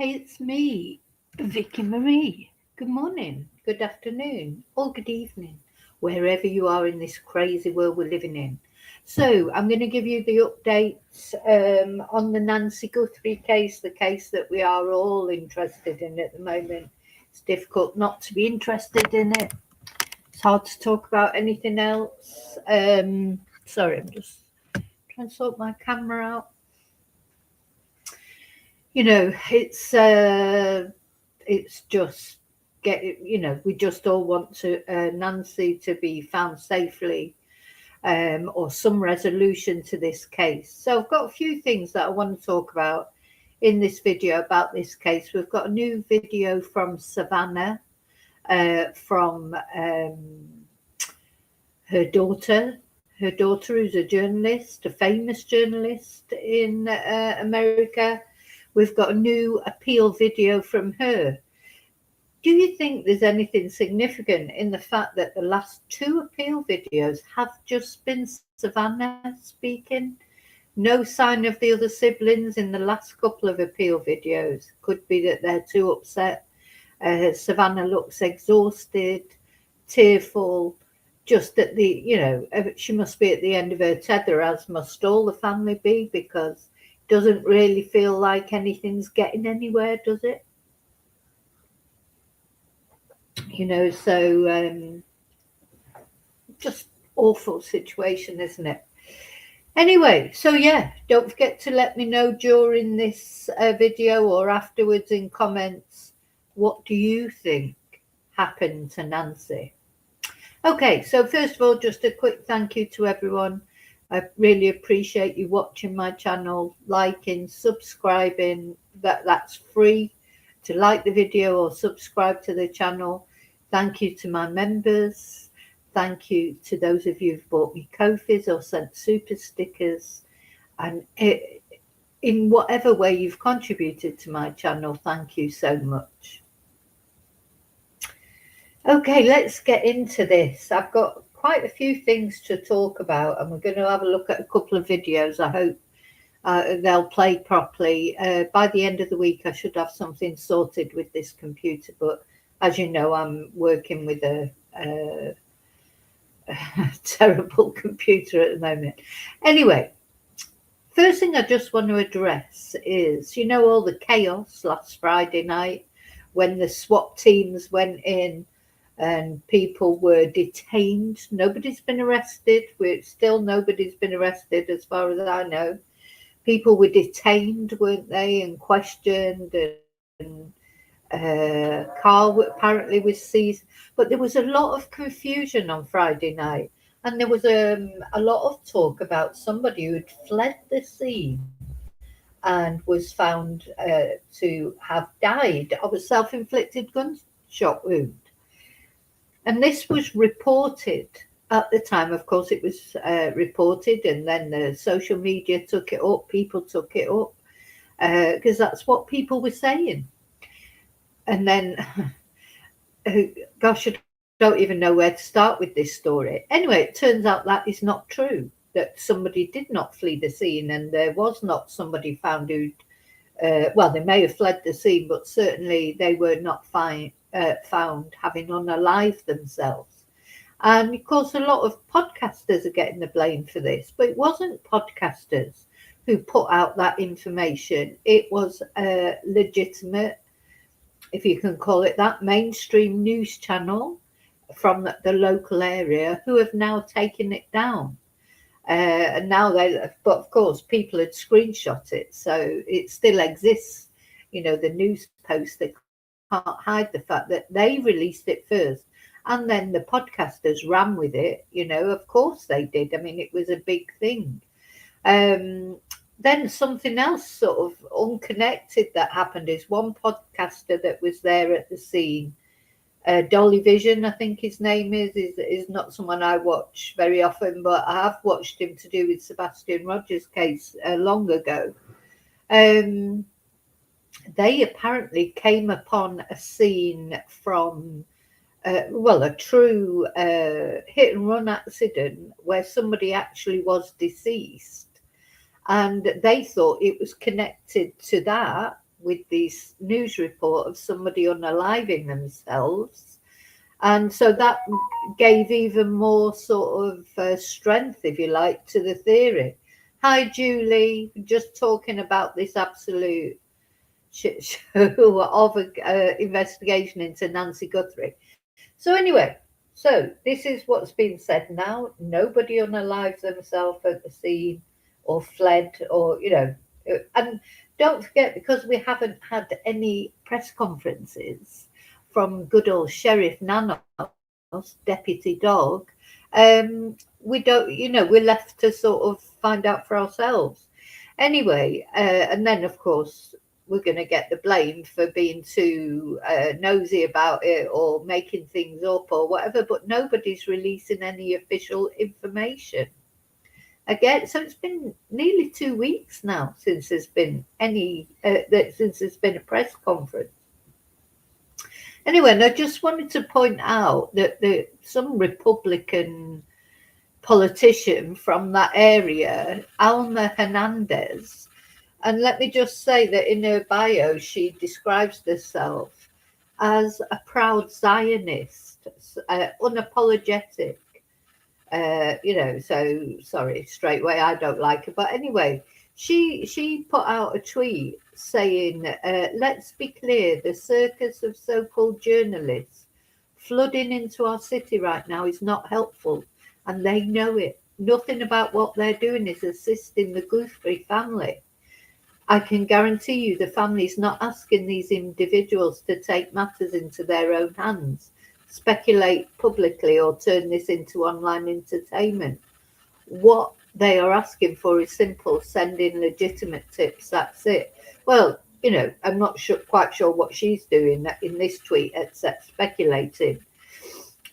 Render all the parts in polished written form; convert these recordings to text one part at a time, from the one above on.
Hey, it's me, Vicky Marie. Good morning, good afternoon, or good evening, wherever you are in this crazy world we're living in. So, I'm going to give you the updates on the Nancy Guthrie case, the case that we are all interested in at the moment. It's difficult not to be interested in it. It's hard to talk about anything else. Sorry, I'm just trying to sort my camera out. It's just we just all want to Nancy to be found safely, or some resolution to this case. So I've got a few things that I want to talk about in this video about this case. We've got a new video from Savannah, from her daughter who's a journalist, a famous journalist in America. We've got a new appeal video from her. Do you think there's anything significant in the fact that the last two appeal videos have just been Savannah speaking? No sign of the other siblings in the last couple of appeal videos. Could be that they're too upset. Savannah looks exhausted, tearful, just at she must be at the end of her tether, as must all the family be, because doesn't really feel like anything's getting anywhere, does it? Just awful situation, isn't it? Anyway, so yeah, don't forget to let me know during this video or afterwards in comments, what do you think happened to Nancy? Okay, so first of all, just a quick thank you to everyone. I really appreciate you watching my channel, liking, subscribing. That's free to like the video or subscribe to the channel. Thank you to my members. Thank you to those of you who've bought me Ko-fis or sent super stickers. And in whatever way you've contributed to my channel, thank you so much. Okay, let's get into this. I've got quite a few things to talk about, and we're going to have a look at a couple of videos. I hope they'll play properly. By the end of the week, I should have something sorted with this computer, but as you know, I'm working with a terrible computer at the moment. Anyway, first thing I just want to address is, all the chaos last Friday night when the SWAT teams went in and people were detained. Nobody's been arrested. Nobody's been arrested as far as I know. People were detained, weren't they, and questioned, and car apparently was seized. But there was a lot of confusion on Friday night, and there was a lot of talk about somebody who had fled the scene and was found to have died of a self-inflicted gunshot wound. And this was reported at the time. Of course, it was reported, and then the social media took it up. People took it up because that's what people were saying. And then, gosh, I don't even know where to start with this story. Anyway, it turns out that is not true, that somebody did not flee the scene, and there was not somebody found who, they may have fled the scene, but certainly they were not found having unalived themselves. And of course, a lot of podcasters are getting the blame for this, but it wasn't podcasters who put out that information. It was a legitimate, if you can call it that, mainstream news channel from the local area who have now taken it down. And now but of course, people had screenshot it, so it still exists. The news post, they can't hide the fact that they released it first, and then the podcasters ran with it. Of course they did. I mean, it was a big thing. Then something else sort of unconnected that happened is one podcaster that was there at the scene, Dolly Vision, I think his name is not someone I watch very often, but I have watched him to do with Sebastian Rogers' case long ago. They apparently came upon a scene from, a true hit and run accident where somebody actually was deceased. And they thought it was connected to that, with this news report of somebody unaliving themselves. And so that gave even more sort of strength, if you like, to the theory. Hi, Julie. Just talking about this absolute shit show of an investigation into Nancy Guthrie. So anyway, so this is what's been said now. Nobody unalives themselves at the scene or fled or, and don't forget, because we haven't had any press conferences from good old Sheriff Nanos, Deputy Dog, we don't, we're left to sort of find out for ourselves. Anyway, and then of course we're going to get the blame for being too nosy about it or making things up or whatever, but nobody's releasing any official information. Again, so it's been nearly 2 weeks now since there's been since there's been a press conference. Anyway, and I just wanted to point out that some Republican politician from that area, Alma Hernandez, and let me just say that in her bio, she describes herself as a proud Zionist, unapologetic. So sorry, straight away, I don't like her. But anyway, she put out a tweet saying, let's be clear, the circus of so-called journalists flooding into our city right now is not helpful, and they know it. Nothing about what they're doing is assisting the Guthrie family. I can guarantee you the family is not asking these individuals to take matters into their own hands, speculate publicly, or turn this into online entertainment. What they are asking for is simple: send in legitimate tips, that's it. Well, I'm not quite sure what she's doing in this tweet except speculating.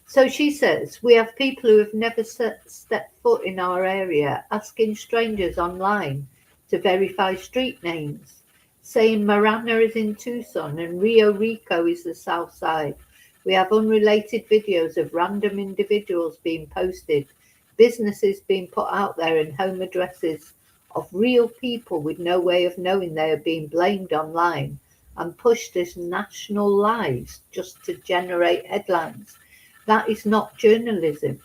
So she says, we have people who have never stepped foot in our area asking strangers online to verify street names, saying Marana is in Tucson and Rio Rico is the south side. We have unrelated videos of random individuals being posted, businesses being put out there, and home addresses of real people with no way of knowing they are being blamed online and pushed as national lies just to generate headlines. That is not journalism.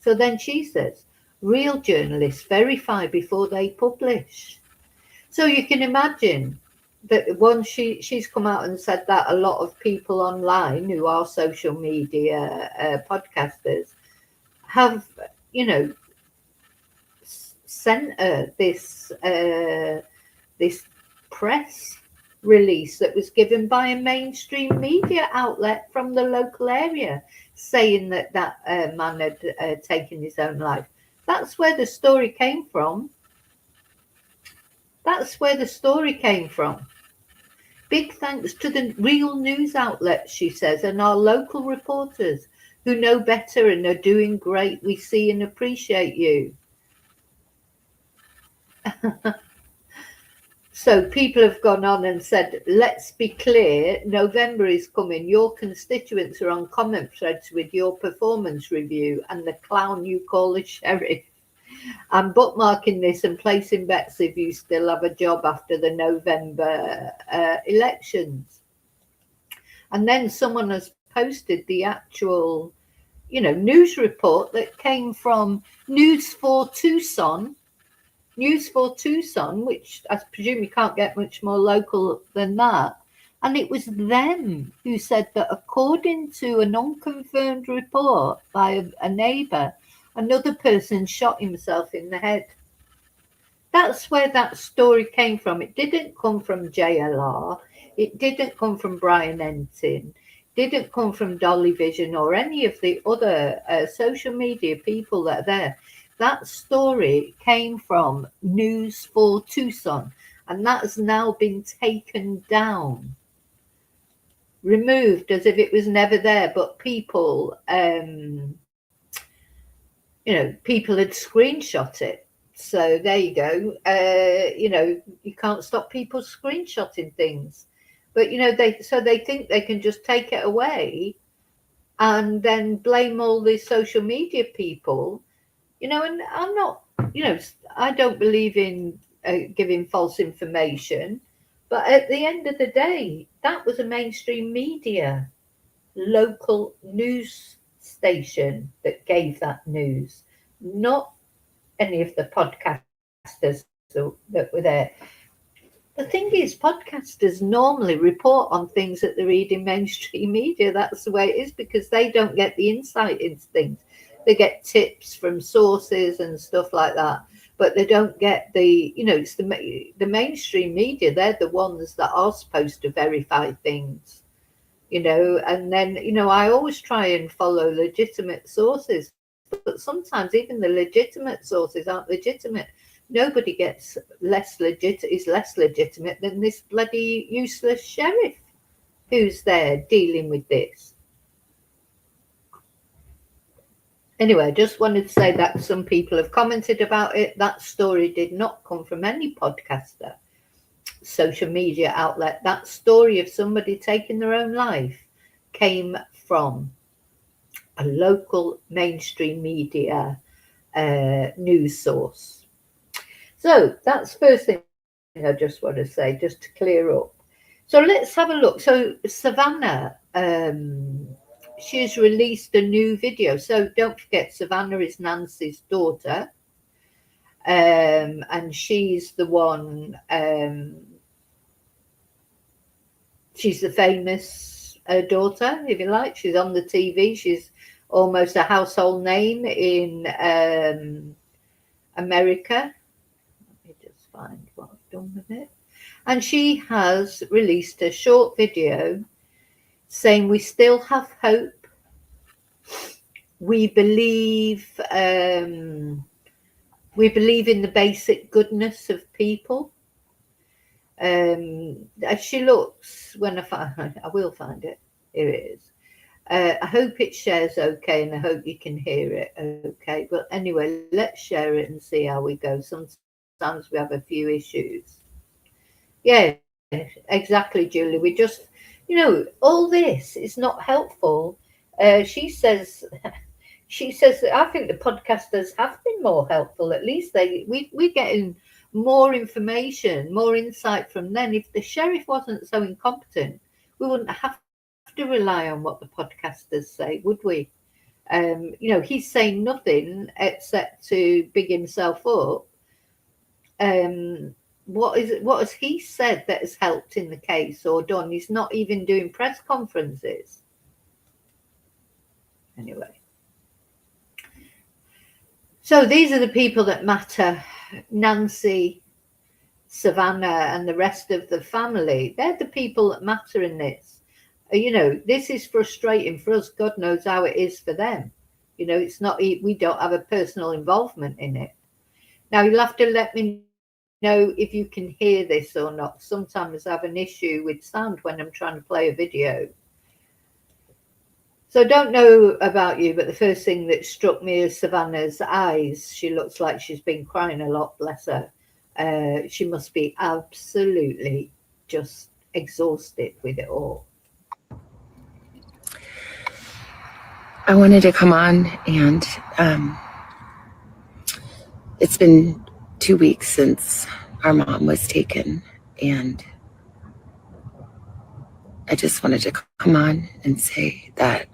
So then she says, real journalists verify before they publish. So you can imagine that once she's come out and said that, a lot of people online who are social media podcasters have, sent her this press release that was given by a mainstream media outlet from the local area, saying that man had taken his own life. That's where the story came from. That's where the story came from. Big thanks to the real news outlets, she says, and our local reporters who know better and are doing great. We see and appreciate you. So people have gone on and said, let's be clear, November is coming. Your constituents are on comment threads with your performance review and the clown you call the sheriff. I'm bookmarking this and placing bets if you still have a job after the November elections. And then someone has posted the actual, news report that came from News 4 Tucson, which I presume you can't get much more local than that. And it was them who said that according to an unconfirmed report by a neighbour, another person shot himself in the head. That's where that story came from. It didn't come from JLR. It didn't come from Brian Entin. Didn't come from Dolly Vision or any of the other social media people that are there. That story came from News 4 Tucson, and that has now been taken down, removed as if it was never there. But people, people had screenshot it. So there you go. You can't stop people screenshotting things. But, they think they can just take it away and then blame all these social media people. And I'm not, I don't believe in giving false information, But at the end of the day, that was a mainstream media, local news station that gave that news, not any of the podcasters that were there. The thing is, podcasters normally report on things that they read in mainstream media. That's the way it is, because they don't get the insight into things. They get tips from sources and stuff like that, but they don't get the, it's the mainstream media. They're the ones that are supposed to verify things, and then, I always try and follow legitimate sources, but sometimes even the legitimate sources aren't legitimate. Nobody gets is less legitimate than this bloody useless sheriff who's there dealing with this. Anyway, I just wanted to say that some people have commented about it. That story did not come from any podcaster, social media outlet. That story of somebody taking their own life came from a local mainstream media news source. So that's first thing I just want to say, just to clear up. So let's have a look. So Savannah, she's released a new video. So don't forget, Savannah is Nancy's daughter. And she's the one, she's the famous daughter, if you like. She's on the TV. She's almost a household name in America. Find what I've done with it. And she has released a short video saying we still have hope. We believe in the basic goodness of people. As she looks, when I will find it. Here it is. I hope it shares okay, and I hope you can hear it okay. But anyway, let's share it and see how we go. Sometimes we have a few issues. Yeah, exactly, Julie. We just, all this is not helpful. She says I think the podcasters have been more helpful. At least we're getting more information, more insight from them. If the sheriff wasn't so incompetent, we wouldn't have to rely on what the podcasters say, would we? He's saying nothing except to big himself up. What has he said that has helped in the case or done? He's not even doing press conferences. Anyway. So these are the people that matter. Nancy, Savannah, and the rest of the family. They're the people that matter in this. This is frustrating for us. God knows how it is for them. It's not, we don't have a personal involvement in it. Now, you'll have to let me know if you can hear this or not. Sometimes I have an issue with sound when I'm trying to play a video. So I don't know about you, but the first thing that struck me is Savannah's eyes. She looks like she's been crying a lot, bless her. She must be absolutely just exhausted with it all. I wanted to come on, and it's been 2 weeks since our mom was taken, and I just wanted to come on and say that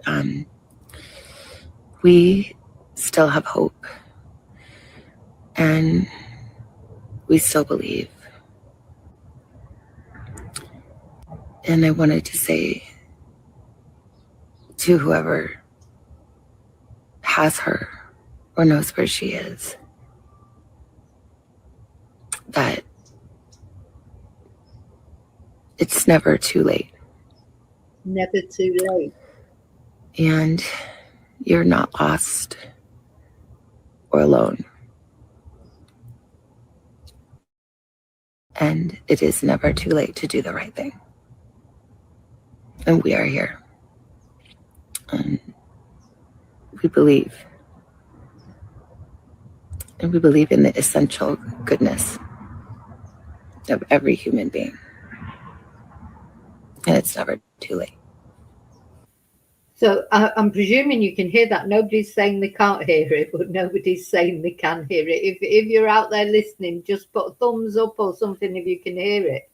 we still have hope, and we still believe. And I wanted to say to whoever has her or knows where she is that it's never too late. Never too late. And you're not lost or alone. And it is never too late to do the right thing. And we are here. And we believe. And we believe in the essential goodness of every human being. And it's never too late. So I'm presuming you can hear that. Nobody's saying they can't hear it, but nobody's saying they can hear it. If you're out there listening, just put a thumbs up or something if you can hear it.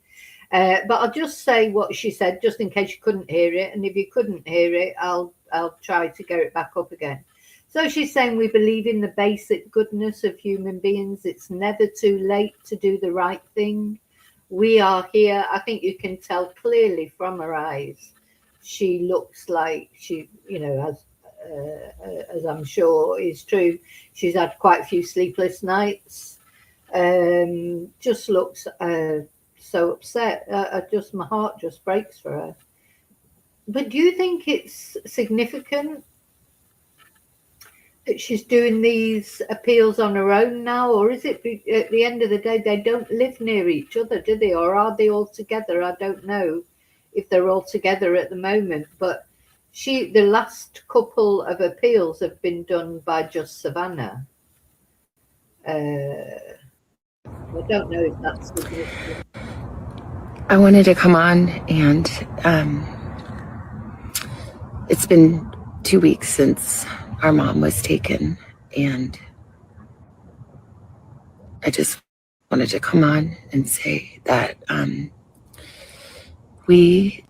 But I'll just say what she said, just in case you couldn't hear it. And if you couldn't hear it, I'll try to get it back up again. So she's saying we believe in the basic goodness of human beings. It's never too late to do the right thing. We are here. I think you can tell clearly from her eyes. She looks like she, as I'm sure is true, she's had quite a few sleepless nights. Just looks so upset. My heart just breaks for her. But do you think it's significant that she's doing these appeals on her own now, or is it at the end of the day they don't live near each other, do they, or are they all together? I don't know if they're all together at the moment, but the last couple of appeals have been done by just Savannah. I don't know if that's significant. I wanted to come on, and it's been 2 weeks since our mom was taken, and I just wanted to come on and say that we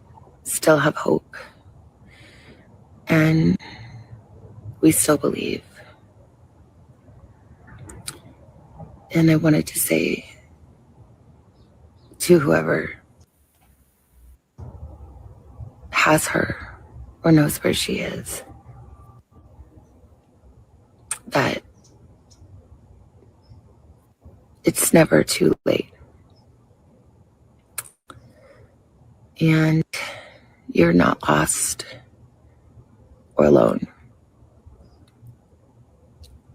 still have hope, and we still believe. And I wanted to say to whoever has her or knows where she is, that it's never too late. And you're not lost or alone.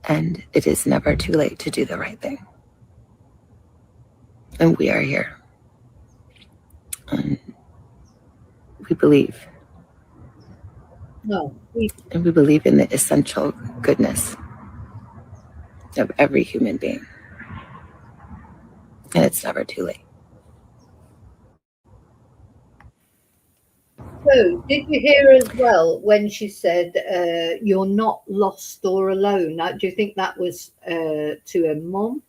And it is never too late to do the right thing. And we are here. And we believe. And we believe in the essential goodness of every human being. And it's never too late. So, did you hear as well when she said, you're not lost or alone? Do you think that was to her mum,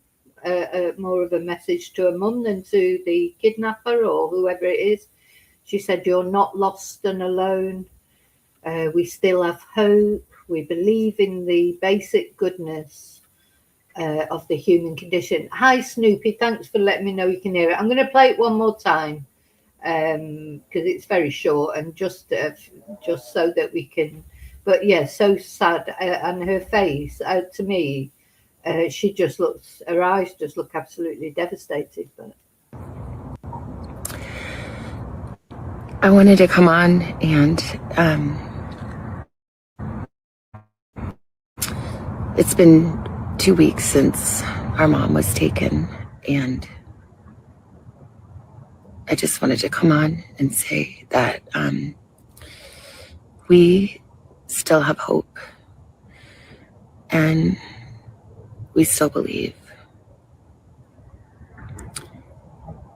more of a message to her mum than to the kidnapper or whoever it is? She said, you're not lost and alone. We still have hope. We believe in the basic goodness of the human condition. Hi, Snoopy. Thanks for letting me know you can hear it. I'm going to play it one more time because it's very short and just so that we can. But yeah, so sad. And her face, to me, she just looks. Her eyes just look absolutely devastated. But I wanted to come on, and it's been 2 weeks since our mom was taken, and I just wanted to come on and say that we still have hope, and we still believe.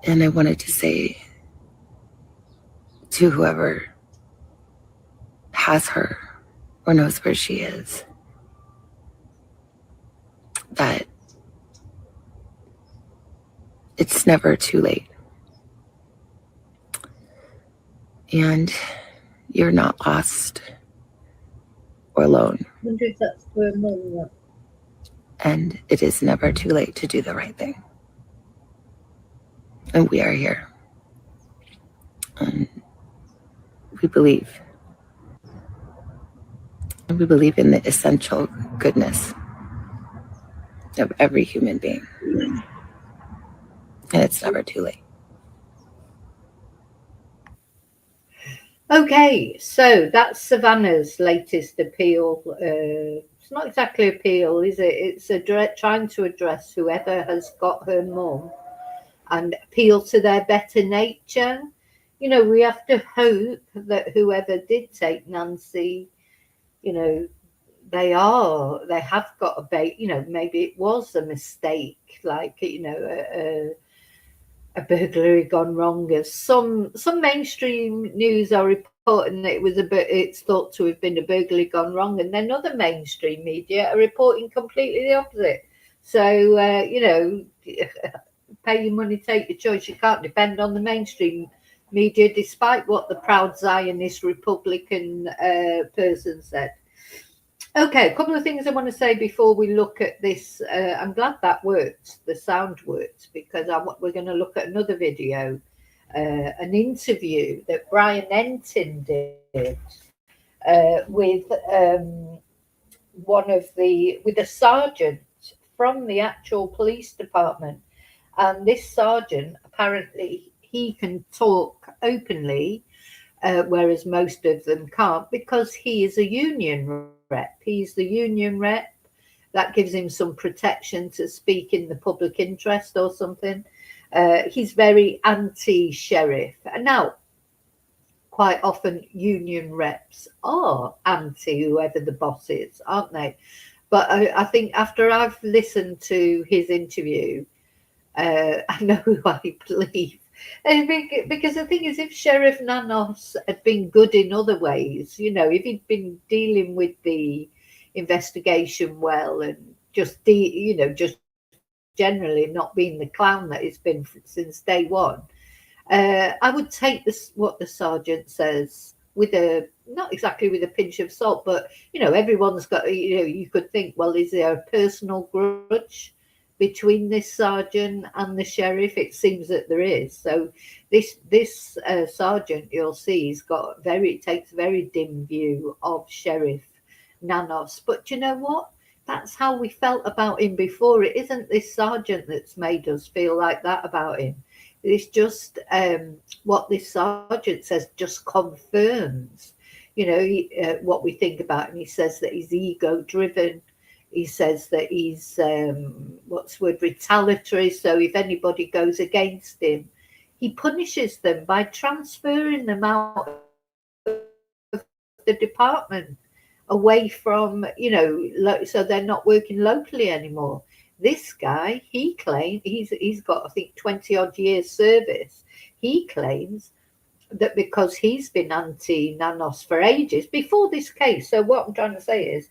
And I wanted to say to whoever has her or knows where she is, that it's never too late. And you're not lost or alone. I wonder if that's for her mum. And it is never too late to do the right thing. And we are here. And we believe. And we believe in the essential goodness of every human being. And it's never too late. Okay, so that's Savannah's latest appeal. It's not exactly appeal, is it? It's trying to address whoever has got her mum and appeal to their better nature. You know, we have to hope that whoever did take Nancy, you know, they have got maybe it was a mistake, like, a burglary gone wrong. As some mainstream news are reporting that it's thought to have been a burglary gone wrong, and then other mainstream media are reporting completely the opposite. So pay your money, take your choice. You can't depend on the mainstream media, despite what the proud Zionist Republican person said. Okay, a couple of things I want to say before we look at this. I'm glad that worked, the sound worked, because we're going to look at another video, an interview that Brian Entin did with with a sergeant from the actual police department. And this sergeant, apparently, he can talk openly, whereas most of them can't, because he is a union rep. He's the union rep. That gives him some protection to speak in the public interest or something. He's very anti-sheriff. And now, quite often, union reps are anti whoever the boss is, aren't they? But I think after I've listened to his interview, I know who I believe. Because the thing is, if Sheriff Nanos had been good in other ways, if he'd been dealing with the investigation well and just generally not being the clown that he's been since day one, I would take what the sergeant says with not exactly with a pinch of salt, but everyone's got, you could think, well, is there a personal grudge between this sergeant and the sheriff? It seems that there is. So this sergeant, you'll see, takes a very dim view of Sheriff Nanos. But you know what? That's how we felt about him before. It isn't this sergeant that's made us feel like that about him. It's just what this sergeant says just confirms, what we think about him. He says that he's ego-driven. He says that he's, retaliatory. So if anybody goes against him, he punishes them by transferring them out of the department away from, so they're not working locally anymore. This guy, he claims, he's got, I think, 20 odd years service. He claims that because he's been anti-Nanos for ages, before this case. So what I'm trying to say is,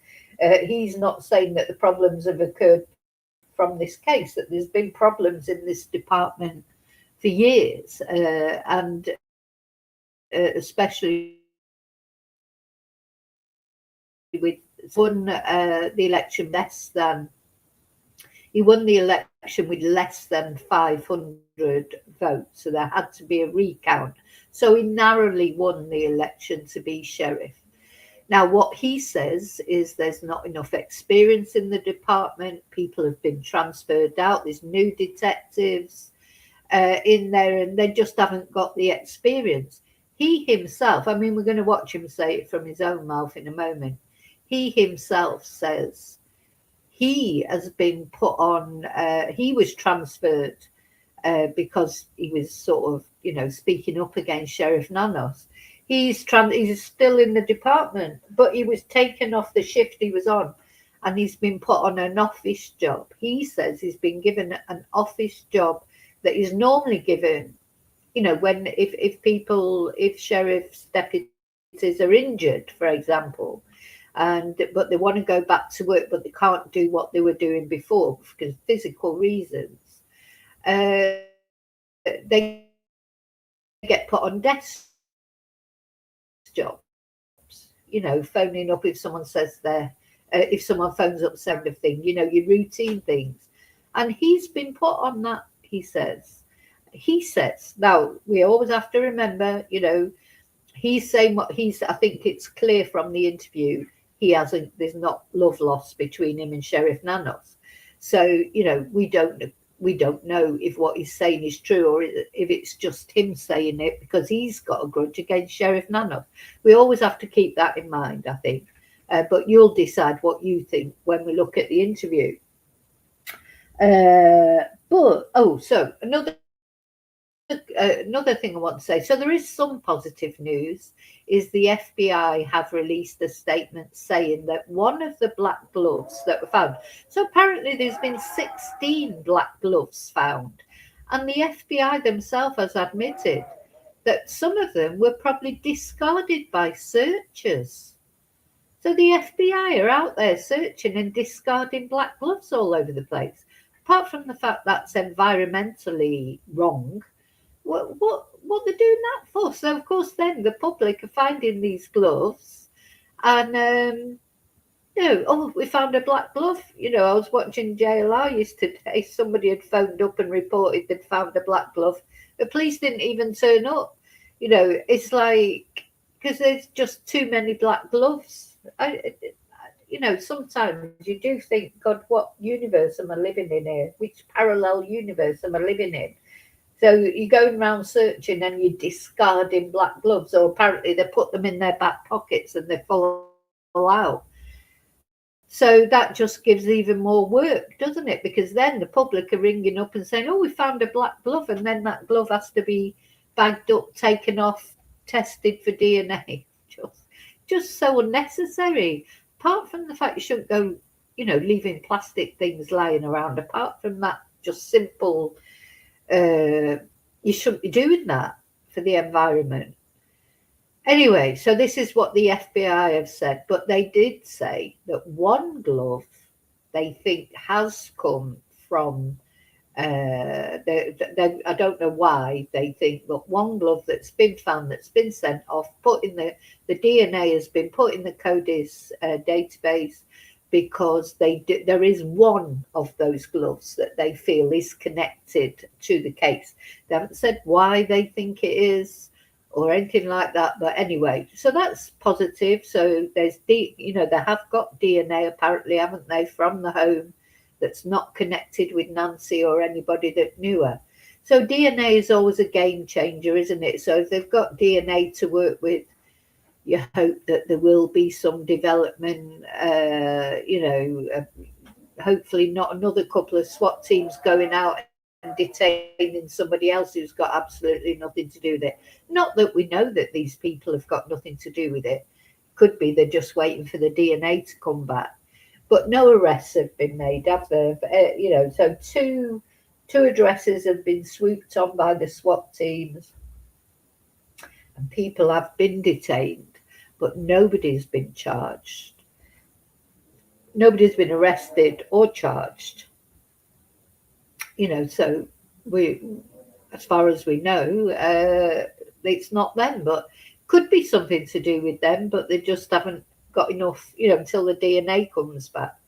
he's not saying that the problems have occurred from this case, that there's been problems in this department for years, and especially with won the election he won the election with less than 500 votes, so there had to be a recount. So he narrowly won the election to be sheriff. Now, what he says is there's not enough experience in the department. People have been transferred out. There's new detectives in there, and they just haven't got the experience. He himself, we're going to watch him say it from his own mouth in a moment. He himself says he has been put on, he was transferred because he was sort of, speaking up against Sheriff Nanos. He's still in the department, but he was taken off the shift he was on, and he's been put on an office job. He says he's been given an office job that is normally given, when if sheriff's deputies are injured, for example, but they want to go back to work, but they can't do what they were doing before because physical reasons. They get put on desk jobs, phoning up if someone says if someone phones up, sort of thing, your routine things. And he's been put on that, he says. Now, we always have to remember, he's saying what I think it's clear from the interview, there's not love lost between him and Sheriff Nanos. So, we don't know if what he's saying is true or if it's just him saying it because he's got a grudge against Sheriff Nanos. We always have to keep that in mind, I think. But you'll decide what you think when we look at the interview. So another thing I want to say. So there is some positive news. Is the FBI have released a statement saying that one of the black gloves that were found. So apparently there's been 16 black gloves found, and the FBI themselves has admitted that some of them were probably discarded by searchers. So the FBI are out there searching and discarding black gloves all over the place. apart from the fact that's environmentally wrong, what they're doing that for? So of course then the public are finding these gloves and oh, we found a black glove. I was watching JLR yesterday. Somebody had phoned up and reported they'd found a black glove. The police didn't even turn up. It's like, because there's just too many black gloves. Sometimes you do think, God, what universe am I living in here? Which parallel universe am I living in? So you're going around searching and you're discarding black gloves, or apparently they put them in their back pockets and they fall out. So that just gives even more work, doesn't it? Because then the public are ringing up and saying, oh, we found a black glove, and then that glove has to be bagged up, taken off, tested for DNA. Just so unnecessary. Apart from the fact you shouldn't go, leaving plastic things lying around. Apart from that, just simple, you shouldn't be doing that for the environment. Anyway, so this is what the FBI have said, but they did say that one glove they think has come from, I don't know why they think, but one glove that's been found, that's been sent off, put in the DNA has been put in the CODIS database, because there is one of those gloves that they feel is connected to the case. They haven't said why they think it is or anything like that, but anyway, so that's positive. So there's they have got DNA apparently, haven't they, from the home that's not connected with Nancy or anybody that knew her. So DNA is always a game changer, isn't it? So if they've got DNA to work with, you hope that there will be some development, hopefully not another couple of SWAT teams going out and detaining somebody else who's got absolutely nothing to do with it. Not that we know that these people have got nothing to do with it. Could be they're just waiting for the DNA to come back. But no arrests have been made, have there? So two addresses have been swooped on by the SWAT teams, and people have been detained, but nobody's been charged. Nobody's been arrested or charged. So we, as far as we know, it's not them, but could be something to do with them, but they just haven't got enough, until the DNA comes back.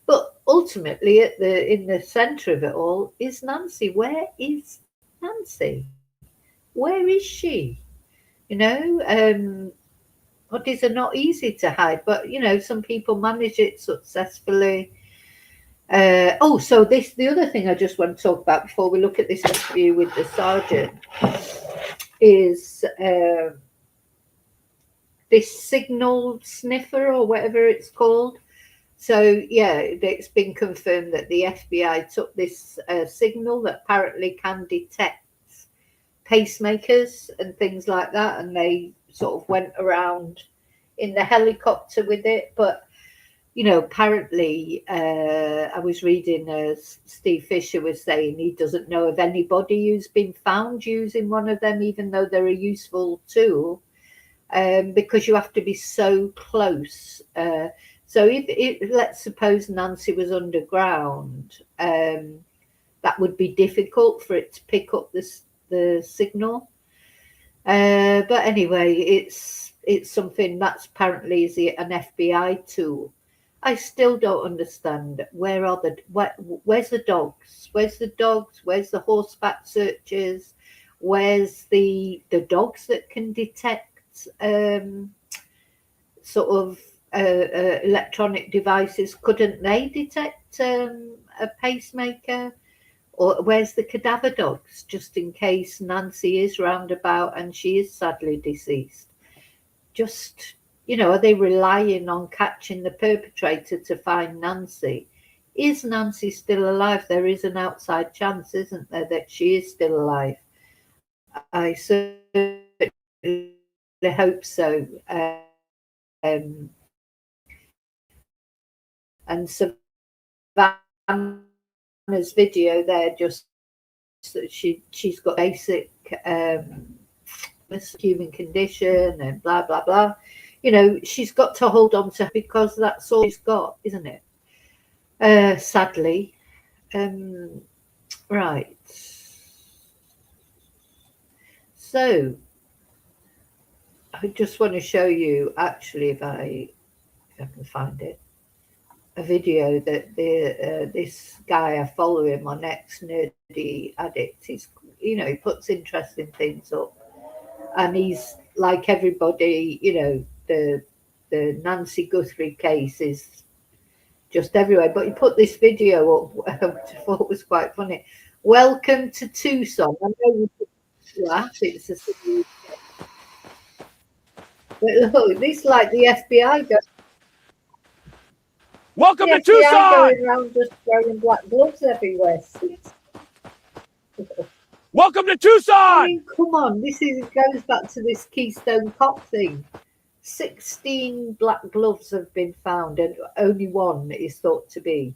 But ultimately, in the centre of it all is Nancy. Where is Nancy? Where is she? What is not easy to hide, but some people manage it successfully. So the other thing I just want to talk about before we look at this interview with the sergeant is this signal sniffer, or whatever it's called. So yeah, it's been confirmed that the FBI took this signal that apparently can detect pacemakers and things like that, and they sort of went around in the helicopter with it. But apparently, I was reading Steve Fisher was saying he doesn't know of anybody who's been found using one of them, even though they're a useful tool, because you have to be so close. So if let's suppose Nancy was underground, that would be difficult for it to pick up the signal. But anyway, it's something that's apparently is an FBI tool. I still don't understand where's the dogs? Where's the dogs? Where's the horseback searches? Where's the dogs that can detect sort of electronic devices? Couldn't they detect a pacemaker? Or where's the cadaver dogs, just in case Nancy is roundabout and she is sadly deceased? Just, are they relying on catching the perpetrator to find Nancy? Is Nancy still alive? There is an outside chance, isn't there, that she is still alive? I certainly hope so. And Savannah's video there, just she's got basic human condition and blah blah blah. She's got to hold on to her because that's all she's got, isn't it? Sadly, Right. So I just want to show you, actually, if I can find it, a video that this guy, I follow him on X Nerdy Addict. He puts interesting things up, and he's like everybody. The Nancy Guthrie case is just everywhere. But he put this video up, which I thought was quite funny. Welcome to Tucson. I know you laugh. It's a city. But look, this is like the FBI going. Welcome The to FBI Tucson! going around just wearing black gloves everywhere. Welcome to I Tucson! mean, come on, goes back to this Keystone Cop thing. 16 black gloves have been found, and only one is thought to be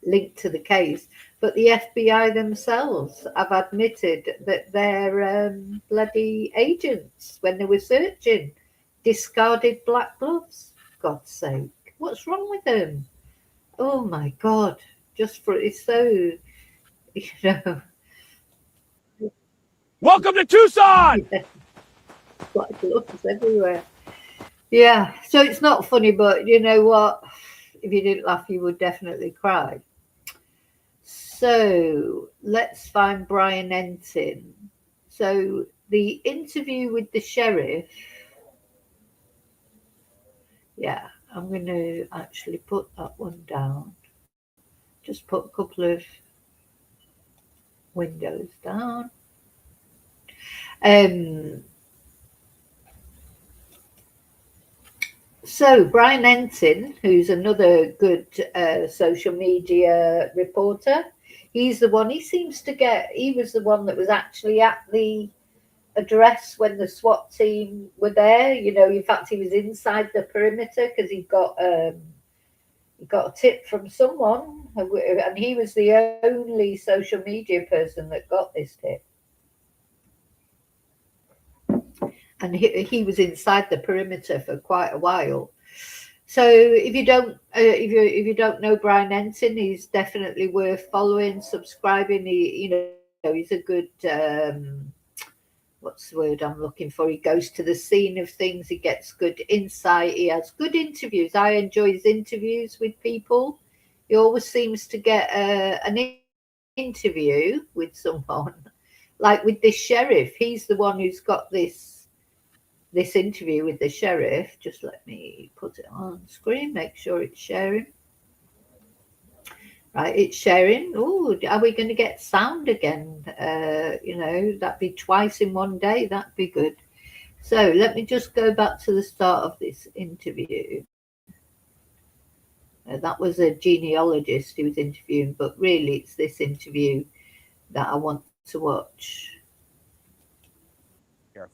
linked to the case. But the FBI themselves have admitted that their bloody agents, when they were searching, discarded black gloves. God's sake, what's wrong with them? Oh my God! It's so, you know. Welcome to Tucson! Yeah, black gloves everywhere. Yeah, so it's not funny, but you know what? If you didn't laugh, you would definitely cry. So let's find Brian Entin. So the interview with the sheriff. Yeah, I'm going to actually put that one down. Just put a couple of windows down. So Brian Entin, who's another good social media reporter, he's the one. He was the one that was actually at the address when the SWAT team were there. In fact, he was inside the perimeter because he got a tip from someone, and he was the only social media person that got this tip. And he was inside the perimeter for quite a while. So if you don't know Brian Entin, he's definitely worth following, subscribing. He's a good what's the word I'm looking for? He goes to the scene of things. He gets good insight. He has good interviews. I enjoy his interviews with people. He always seems to get an interview with someone, like with this sheriff. He's the one who's got this interview with the sheriff. Just let me put it on screen, make sure it's sharing. Right, it's sharing. Oh, are we going to get sound again? That'd be twice in one day. That'd be good. So let me just go back to the start of this interview. That was a genealogist he was interviewing, but really it's this interview that I want to watch.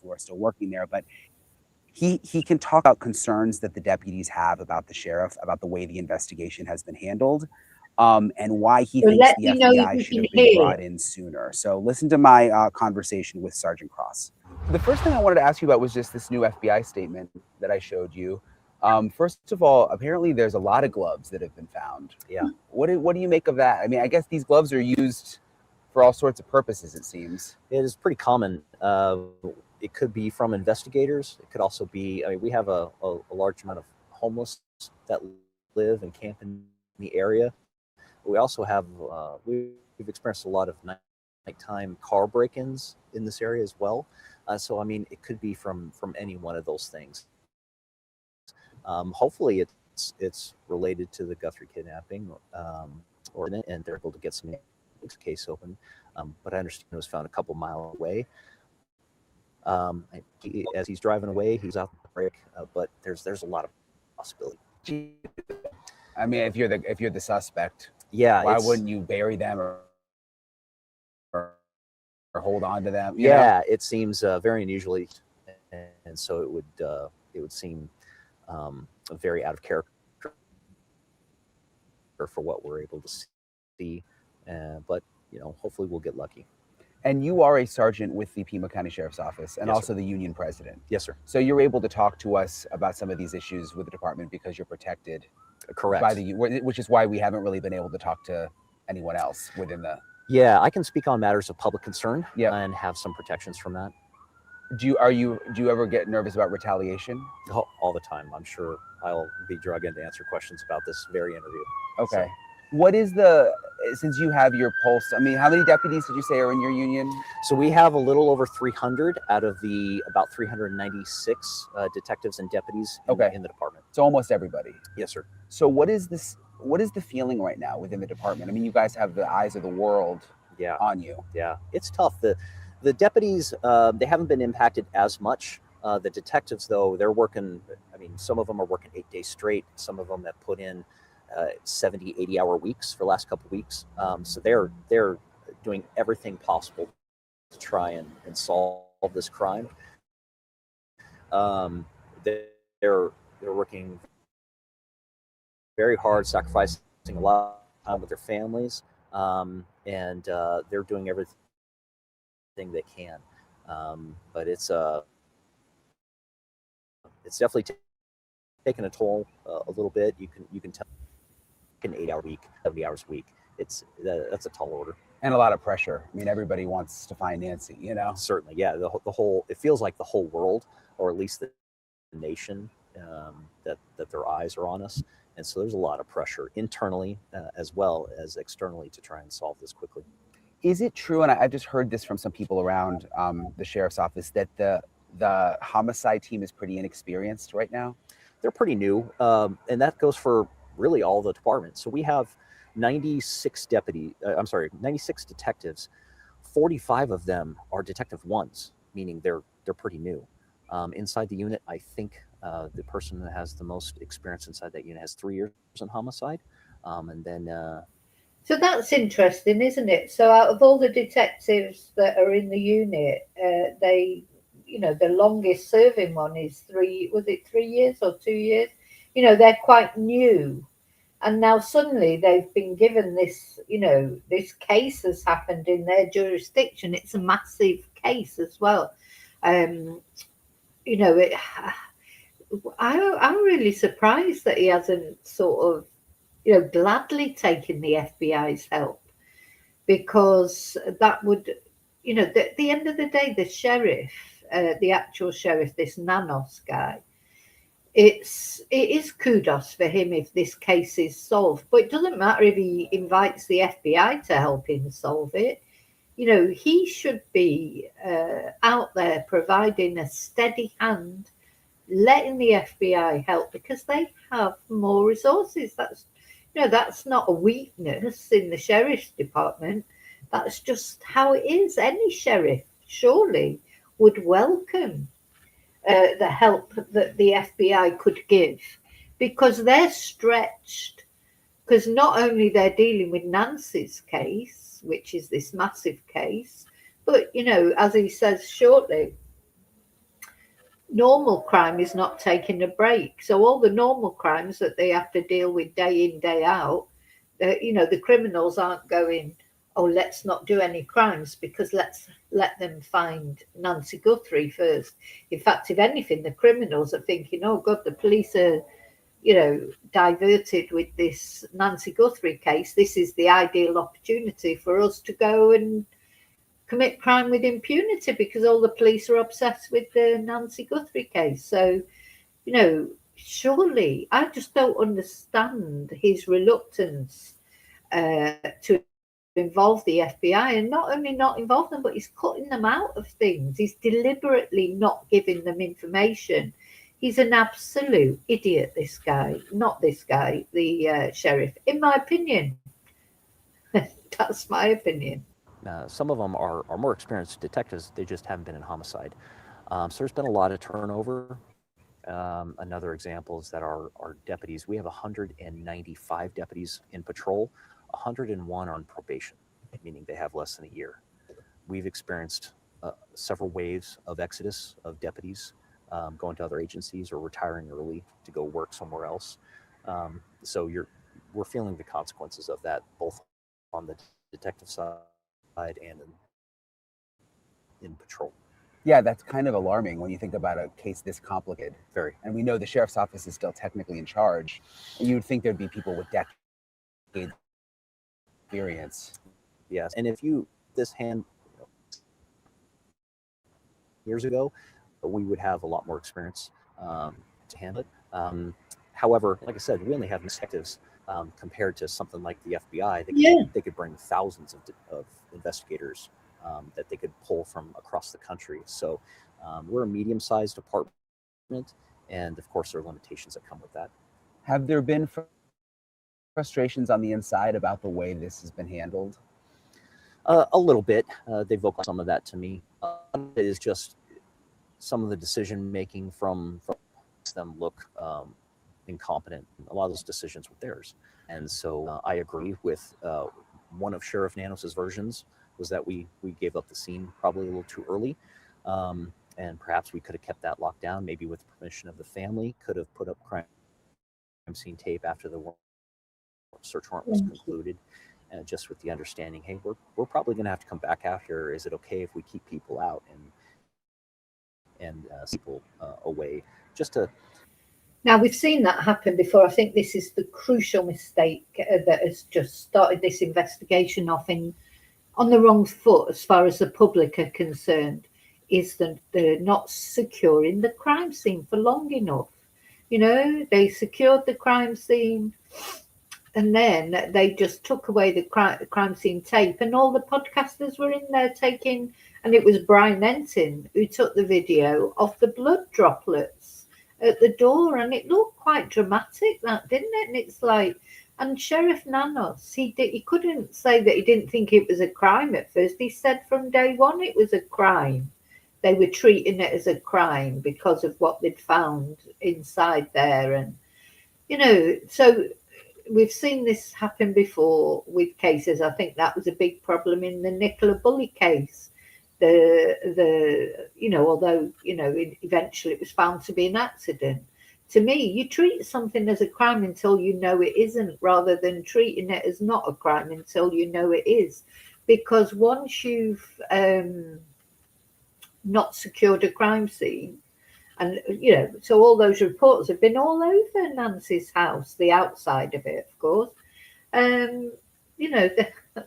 Who are still working there, but he can talk about concerns that the deputies have about the sheriff, about the way the investigation has been handled, and why he thinks the FBI should have been brought in sooner. So listen to my conversation with Sergeant Cross. The first thing I wanted to ask you about was just this new FBI statement that I showed you. First of all, apparently there's a lot of gloves that have been found. Yeah. What do you make of that? I mean, I guess these gloves are used for all sorts of purposes, it seems. It is pretty common. It could be from investigators. It could also be, we have a large amount of homeless that live and camp in the area. We also have, we've experienced a lot of nighttime car break-ins in this area as well. So, it could be from any one of those things. Hopefully it's related to the Guthrie kidnapping, and they're able to get some case open. But I understand it was found a couple miles away. As he's driving away, he's out the break, but there's a lot of possibility. I mean, if you're the suspect, yeah, why wouldn't you bury them or hold on to them? It seems very unusual, and so it would seem very out of character for what we're able to see. But hopefully we'll get lucky. And you are a sergeant with the Pima County Sheriff's Office and Yes, also sir. the union president. Yes, sir. So you're able to talk to us about some of these issues with the department because you're protected. Correct. By which is why we haven't really been able to talk to anyone else within the? Yeah, I can speak on matters of public concern and have some protections from that. Do you ever get nervous about retaliation? All the time. I'm sure I'll be drugged in to answer questions about this very interview. Okay. So, what is since you have your pulse, I mean, how many deputies did you say are in your union? So we have a little over 300 out of the about 396 detectives and deputies in the department. So almost everybody. Yes, sir. So what is the feeling right now within the department? I mean, you guys have the eyes of the world on you. Yeah, it's tough. The deputies, they haven't been impacted as much. The detectives, though, they're working, I mean, some of them are working 8 days straight. Some of them have put in 70, 80-hour weeks for the last couple of weeks. So they're doing everything possible to try and solve this crime. They're working very hard, sacrificing a lot of time with their families, and they're doing everything they can. But it's definitely taking a toll a little bit. You can tell an 8-hour week, 70 hours a week. That's a tall order. And a lot of pressure. I mean, everybody wants to find Nancy, you know? Certainly, yeah. The whole, it feels like the whole world, or at least the nation, that their eyes are on us. And so there's a lot of pressure internally as well as externally to try and solve this quickly. Is it true, and I've just heard this from some people around the sheriff's office, that the homicide team is pretty inexperienced right now? They're pretty new, and that goes for really all the departments. So we have 96 detectives. 45 of them are detective ones, meaning they're pretty new. Inside the unit, I think the person that has the most experience inside that unit has 3 years in homicide, and then. So that's interesting, isn't it? So out of all the detectives that are in the unit, the longest serving one is 3 years or 2 years? They're quite new. And now suddenly they've been given this, this case has happened in their jurisdiction. It's a massive case as well. I'm really surprised that he hasn't sort of, gladly taken the FBI's help, because that would, at the end of the day, the sheriff, the actual sheriff, this Nanos guy, it is kudos for him if this case is solved, but it doesn't matter if he invites the FBI to help him solve it. He should be out there providing a steady hand, letting the FBI help, because they have more resources. That's not a weakness in the sheriff's department. That's just how it is. Any sheriff surely would welcome the help that the FBI could give, because they're stretched, because not only they're dealing with Nancy's case, which is this massive case, but, as he says shortly, normal crime is not taking a break. So all the normal crimes that they have to deal with day in, day out, the criminals aren't going, oh, let's not do any crimes because let's let them find Nancy Guthrie first. In fact, if anything, the criminals are thinking, oh, God, the police are, diverted with this Nancy Guthrie case. This is the ideal opportunity for us to go and commit crime with impunity, because all the police are obsessed with the Nancy Guthrie case. So, surely I just don't understand his reluctance to involve the FBI, and not only not involve them, but he's cutting them out of things. He's deliberately not giving them information. He's an absolute idiot, this guy, not this guy, the sheriff, in my opinion. That's my opinion. Some of them are more experienced detectives. They just haven't been in homicide. So there's been a lot of turnover. Another example is that our deputies, we have 195 deputies in patrol, 101 are on probation, meaning they have less than a year. We've experienced several waves of exodus of deputies going to other agencies or retiring early to go work somewhere else. So we're feeling the consequences of that, both on the detective side and in patrol. Yeah, that's kind of alarming when you think about a case this complicated. Very. And we know the sheriff's office is still technically in charge. And you would think there'd be people with decades experience. Yes, and if this hand years ago, we would have a lot more experience to handle it. However, like I said, we only have detectives compared to something like the FBI. They could bring thousands of investigators that they could pull from across the country. So we're a medium-sized department, and of course there are limitations that come with that. Have there been frustrations on the inside about the way this has been handled? A little bit. They vocalized some of that to me. It is just some of the decision making from them look incompetent. A lot of those decisions were theirs, and so I agree with one of Sheriff Nanos's versions was that we gave up the scene probably a little too early, and perhaps we could have kept that locked down. Maybe with permission of the family, could have put up crime scene tape after the search warrant was concluded. Just with the understanding, hey, we're probably going to have to come back out here. Is it okay if we keep people out and people away? Just to. Now we've seen that happen before. I think this is the crucial mistake that has just started this investigation off on the wrong foot as far as the public are concerned. Is that they're not securing the crime scene for long enough. You know, they secured the crime scene. And then they just took away the crime scene tape, and all the podcasters were in there taking, and it was Brian Entin who took the video of the blood droplets at the door, and it looked quite dramatic, that, didn't it? And it's like, and Sheriff Nanos, he couldn't say that he didn't think it was a crime at first. He said from day one it was a crime. They were treating it as a crime because of what they'd found inside there, and you know, so. We've seen this happen before with cases. I think that was a big problem in the Nicola Bully case. Although eventually it was found to be an accident. To me, you treat something as a crime until you know it isn't, rather than treating it as not a crime until you know it is. Because once you've not secured a crime scene, and, so all those reports have been all over Nancy's house, the outside of it, of course.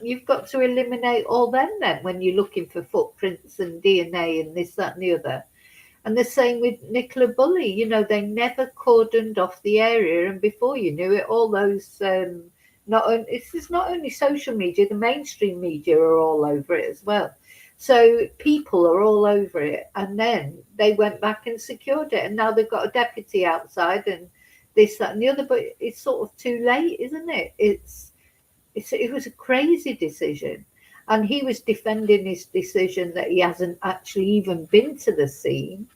You've got to eliminate all them then when you're looking for footprints and DNA and this, that, and the other. And the same with Nicola Bully, they never cordoned off the area. And before you knew it, all those, it's not only social media, the mainstream media are all over it as well. So people are all over it, and then they went back and secured it, and now they've got a deputy outside and this, that, and the other. But it's sort of too late, isn't it? It was a crazy decision, and he was defending his decision that he hasn't actually even been to the scene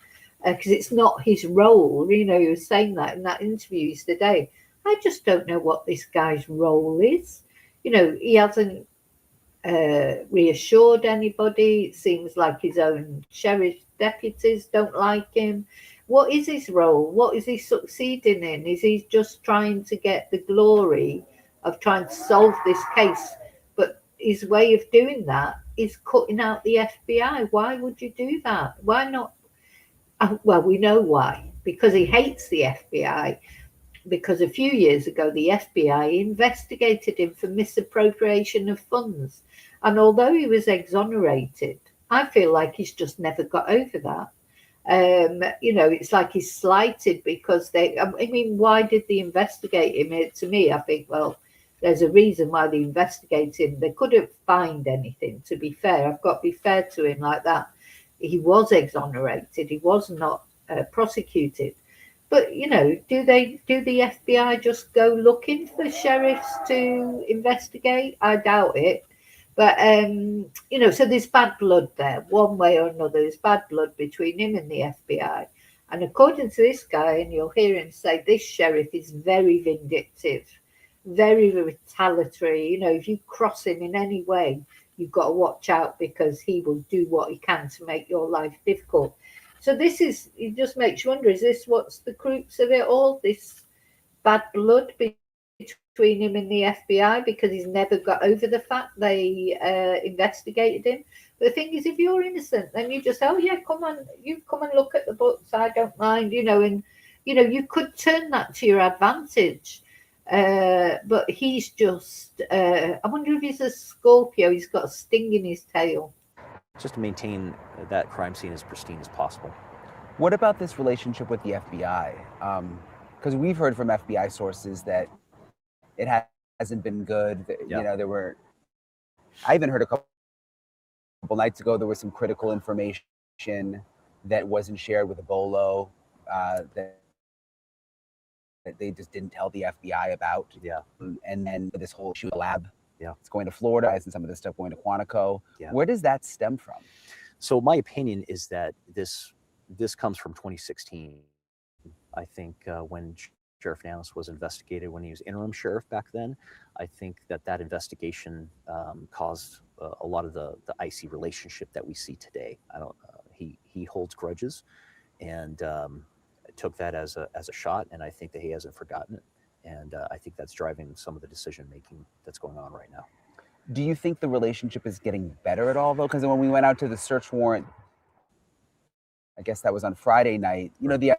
because it's not his role. He was saying that in that interview today. I just don't know what this guy's role is. He hasn't reassured anybody. It seems like his own sheriff deputies don't like him. What is his role? What is he succeeding in? Is he just trying to get the glory of trying to solve this case? But his way of doing that is cutting out the FBI. Why would you do that? Why not? Well, we know why. Because he hates the FBI. Because a few years ago, the FBI investigated him for misappropriation of funds. And although he was exonerated, I feel like he's just never got over that. It's like he's slighted because why did they investigate him? To me, I think, well, there's a reason why they investigated him. They couldn't find anything, to be fair. I've got to be fair to him like that. He was exonerated. He was not prosecuted. But, do the FBI just go looking for sheriffs to investigate? I doubt it. But, so there's bad blood there. One way or another, there's bad blood between him and the FBI. And according to this guy, and you'll hear him say, this sheriff is very vindictive, very retaliatory. If you cross him in any way, you've got to watch out because he will do what he can to make your life difficult. So it just makes you wonder, is this what's the crux of it all? This bad blood between him and the FBI because he's never got over the fact they investigated him. But the thing is, if you're innocent, then you just, come and look at the books. I don't mind, and, you could turn that to your advantage. But he's just, I wonder if he's a Scorpio. He's got a sting in his tail. Just to maintain that crime scene as pristine as possible. What about this relationship with the FBI? Because we've heard from FBI sources that it hasn't been good. You know, I even heard a couple nights ago, there was some critical information that wasn't shared with Ebola that they just didn't tell the FBI about. Yeah. And then this whole issue lab, it's going to Florida, and some of this stuff going to Quantico. Yeah. Where does that stem from? So my opinion is that this comes from 2016. I think when Sheriff Nanos was investigated, when he was interim sheriff back then, I think that investigation caused a lot of the icy relationship that we see today. He holds grudges, and took that as a shot, and I think that he hasn't forgotten it, and I think that's driving some of the decision making that's going on right now. Do you think the relationship is getting better at all, though? Because when we went out to the search warrant, I guess that was on Friday night. You know, the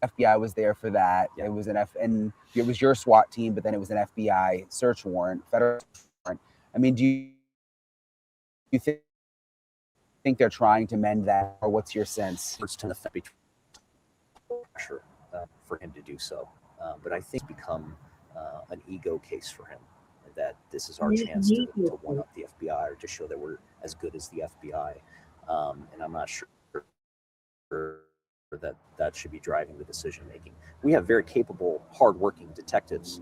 FBI was there for that. Yeah. It was and it was your SWAT team, but then it was an FBI search warrant, federal warrant. I mean, do you think they're trying to mend that, or what's your sense? It's to the pressure for him to do so, but I think it's become an ego case for him, that this is our chance to one up the FBI, or to show that we're as good as the FBI, and I'm not sure that should be driving the decision making. We have very capable, hardworking detectives.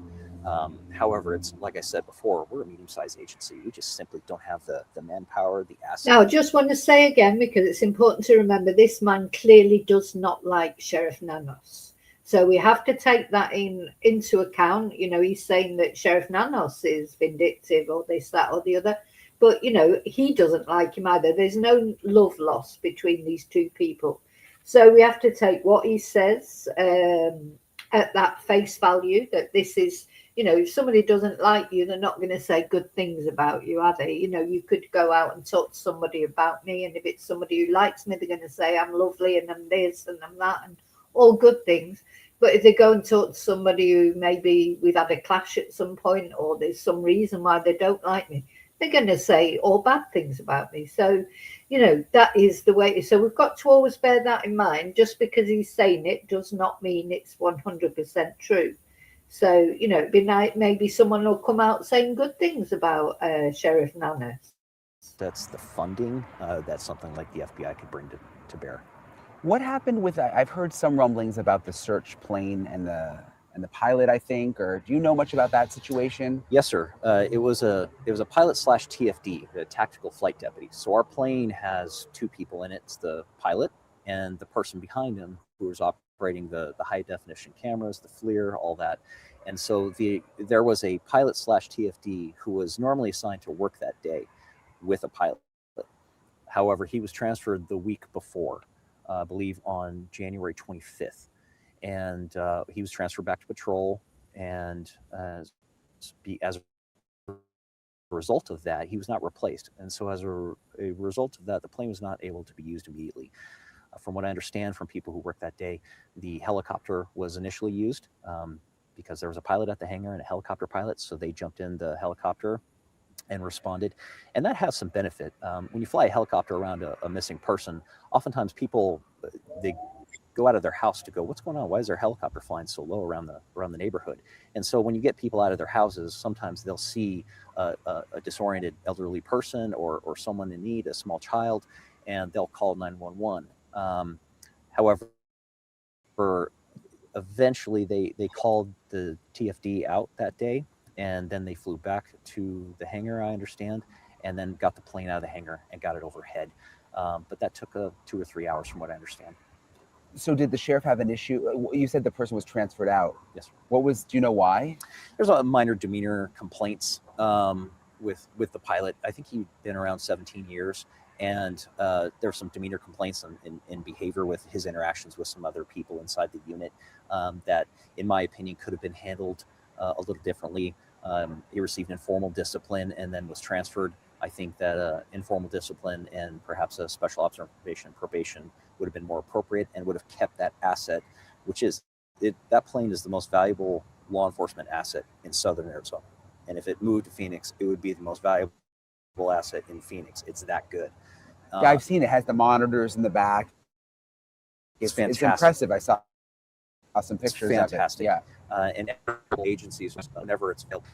However, it's like I said before, we're a medium-sized agency. We just simply don't have the manpower, the assets. Now, I just want to say again, because it's important to remember, this man clearly does not like Sheriff Nanos. So we have to take that into account. You know, he's saying that Sheriff Nanos is vindictive, or this, that, or the other. But, you know, he doesn't like him either. There's no love lost between these two people. So we have to take what he says at that face value, that this is, you know, if somebody doesn't like you, they're not going to say good things about you, are they? You know, you could go out and talk to somebody about me, and if it's somebody who likes me, they're going to say I'm lovely and I'm this and I'm that and all good things. But if they go and talk to somebody who maybe we've had a clash at some point, or there's some reason why they don't like me, they're going to say all bad things about me. So, you know, that is the way. So we've got to always bear that in mind. Just because he's saying it does not mean it's 100% true. So, you know, it'd be nice, maybe someone will come out saying good things about Sheriff Nanos. That's the funding. That's something like the FBI could bring to bear. What happened with that? I've heard some rumblings about the search plane and the pilot, I think, or do you know much about that situation? Yes, sir. It was a pilot / TFD, a tactical flight deputy. So our plane has two people in it. It's the pilot and the person behind him who was operating the high definition cameras, the FLIR, all that. And so there was a pilot / TFD who was normally assigned to work that day with a pilot. However, he was transferred the week before, I believe on January 25th. And he was transferred back to patrol, and as a result of that, he was not replaced. And so as a result of that, the plane was not able to be used immediately. From what I understand from people who worked that day, the helicopter was initially used because there was a pilot at the hangar and a helicopter pilot, so they jumped in the helicopter and responded. And that has some benefit. When you fly a helicopter around a missing person, oftentimes people, they go out of their house to go, what's going on? Why is their helicopter flying so low around the neighborhood? And so when you get people out of their houses, sometimes they'll see a disoriented elderly person or someone in need, a small child, and they'll call 911. However, eventually they called the TFD out that day, and then they flew back to the hangar, I understand, and then got the plane out of the hangar and got it overhead. But that took 2 or 3 hours from what I understand. So did the sheriff have an issue? You said the person was transferred out. Yes, sir. Do you know why? There's a minor demeanor complaints with the pilot. I think he'd been around 17 years, and there were some demeanor complaints in behavior with his interactions with some other people inside the unit that, in my opinion, could have been handled a little differently. He received informal discipline and then was transferred. I think that informal discipline and perhaps a special observation probation would have been more appropriate and would have kept that asset, which is that plane is the most valuable law enforcement asset in southern Arizona. And if it moved to Phoenix, it would be the most valuable asset in Phoenix. It's that good. Yeah, I've seen it. It has the monitors in the back. It's fantastic. It's impressive. I saw some pictures of it. Yeah. And agencies whenever it's built.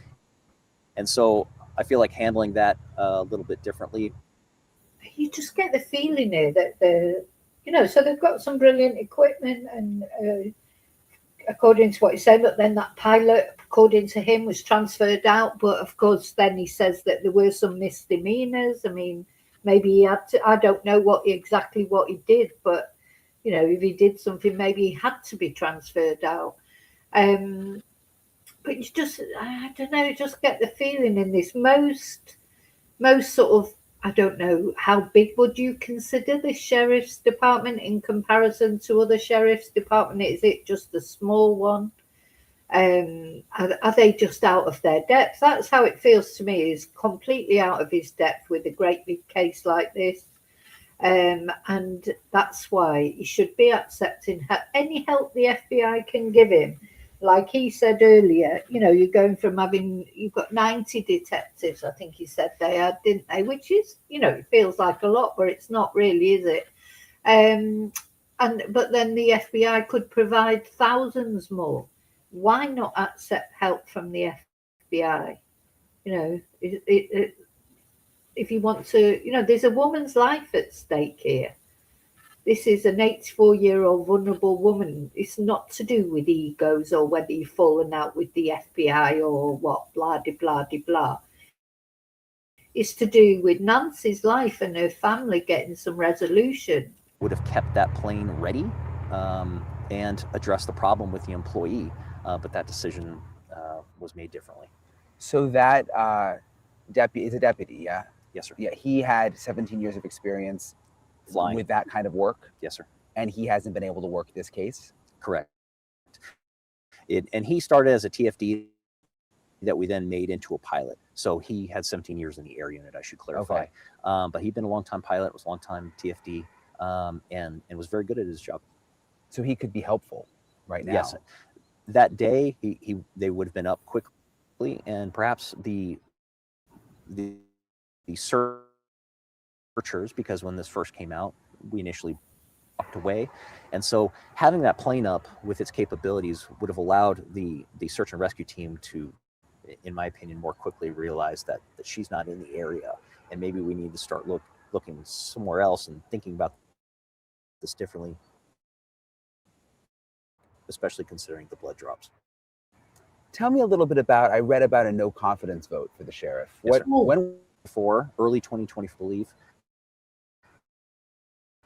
And so I feel like handling that a little bit differently. You just get the feeling here that so they've got some brilliant equipment, and according to what he said, but then that pilot, according to him, was transferred out. But of course, then he says that there were some misdemeanors. I mean, maybe he had to, I don't know exactly what he did, but if he did something, maybe he had to be transferred out. But you just, I don't know, just get the feeling in this most sort of, I don't know, how big would you consider the sheriff's department in comparison to other sheriff's department? Is it just a small one? Are they just out of their depth? That's how it feels to me, is completely out of his depth with a great big case like this. And that's why he should be accepting any help the FBI can give him. Like he said earlier, you're going from you've got 90 detectives, I think he said they had, didn't they? Which is, it feels like a lot, but it's not really, is it? But then the FBI could provide thousands more. Why not accept help from the FBI? If you want to, there's a woman's life at stake here. This is an 84-year-old vulnerable woman. It's not to do with egos or whether you've fallen out with the FBI or what, blah, de, blah, de, blah. It's to do with Nancy's life and her family getting some resolution. Would have kept that plane ready and addressed the problem with the employee, but that decision was made differently. So that deputy is a deputy, yeah? Yes, sir. Yeah, he had 17 years of experience flying with that kind of work. Yes, sir. And he hasn't been able to work this case? Correct. And he started as a TFD that we then made into a pilot. So he had 17 years in the air unit, I should clarify. Okay. But he'd been a long-time pilot, was a long-time TFD, and was very good at his job. So he could be helpful right now? Yes. That day, they would have been up quickly, and perhaps the searchers, because when this first came out, we initially walked away. And so having that plane up with its capabilities would have allowed the search and rescue team to, in my opinion, more quickly realize that she's not in the area, and maybe we need to start looking somewhere else and thinking about this differently, especially considering the blood drops. Tell me a little bit I read about a no confidence vote for the sheriff. Yes, when before early 2020, I believe.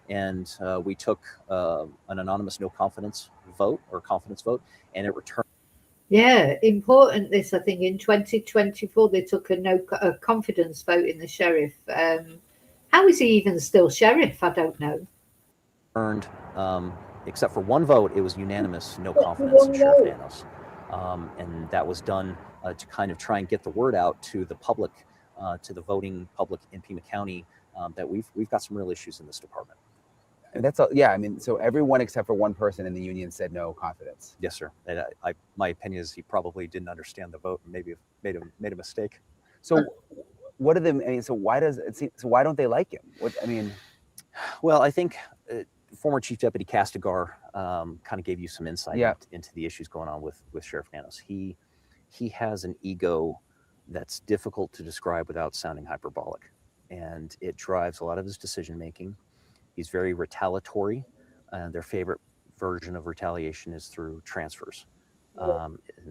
And we took an anonymous no confidence vote or confidence vote, and it returned. Yeah, important this, I think, in 2024, they took a confidence vote in the sheriff. How is he even still sheriff? I don't know. Earned, except for one vote, it was unanimous no confidence in Sheriff Nanos. And that was done to kind of try and get the word out to the public, to the voting public in Pima County, that we've got some real issues in this department. And that's all, yeah. I mean, so everyone except for one person in the union said no confidence. Yes, sir. And my opinion is he probably didn't understand the vote and maybe made a mistake. So, what are the? I mean, so why does it seem? So why don't they like him? Well, I think former Chief Deputy Castigar kind of gave you some insight into the issues going on with Sheriff Nanos. He has an ego that's difficult to describe without sounding hyperbolic, and it drives a lot of his decision making. He's very retaliatory. Their favorite version of retaliation is through transfers,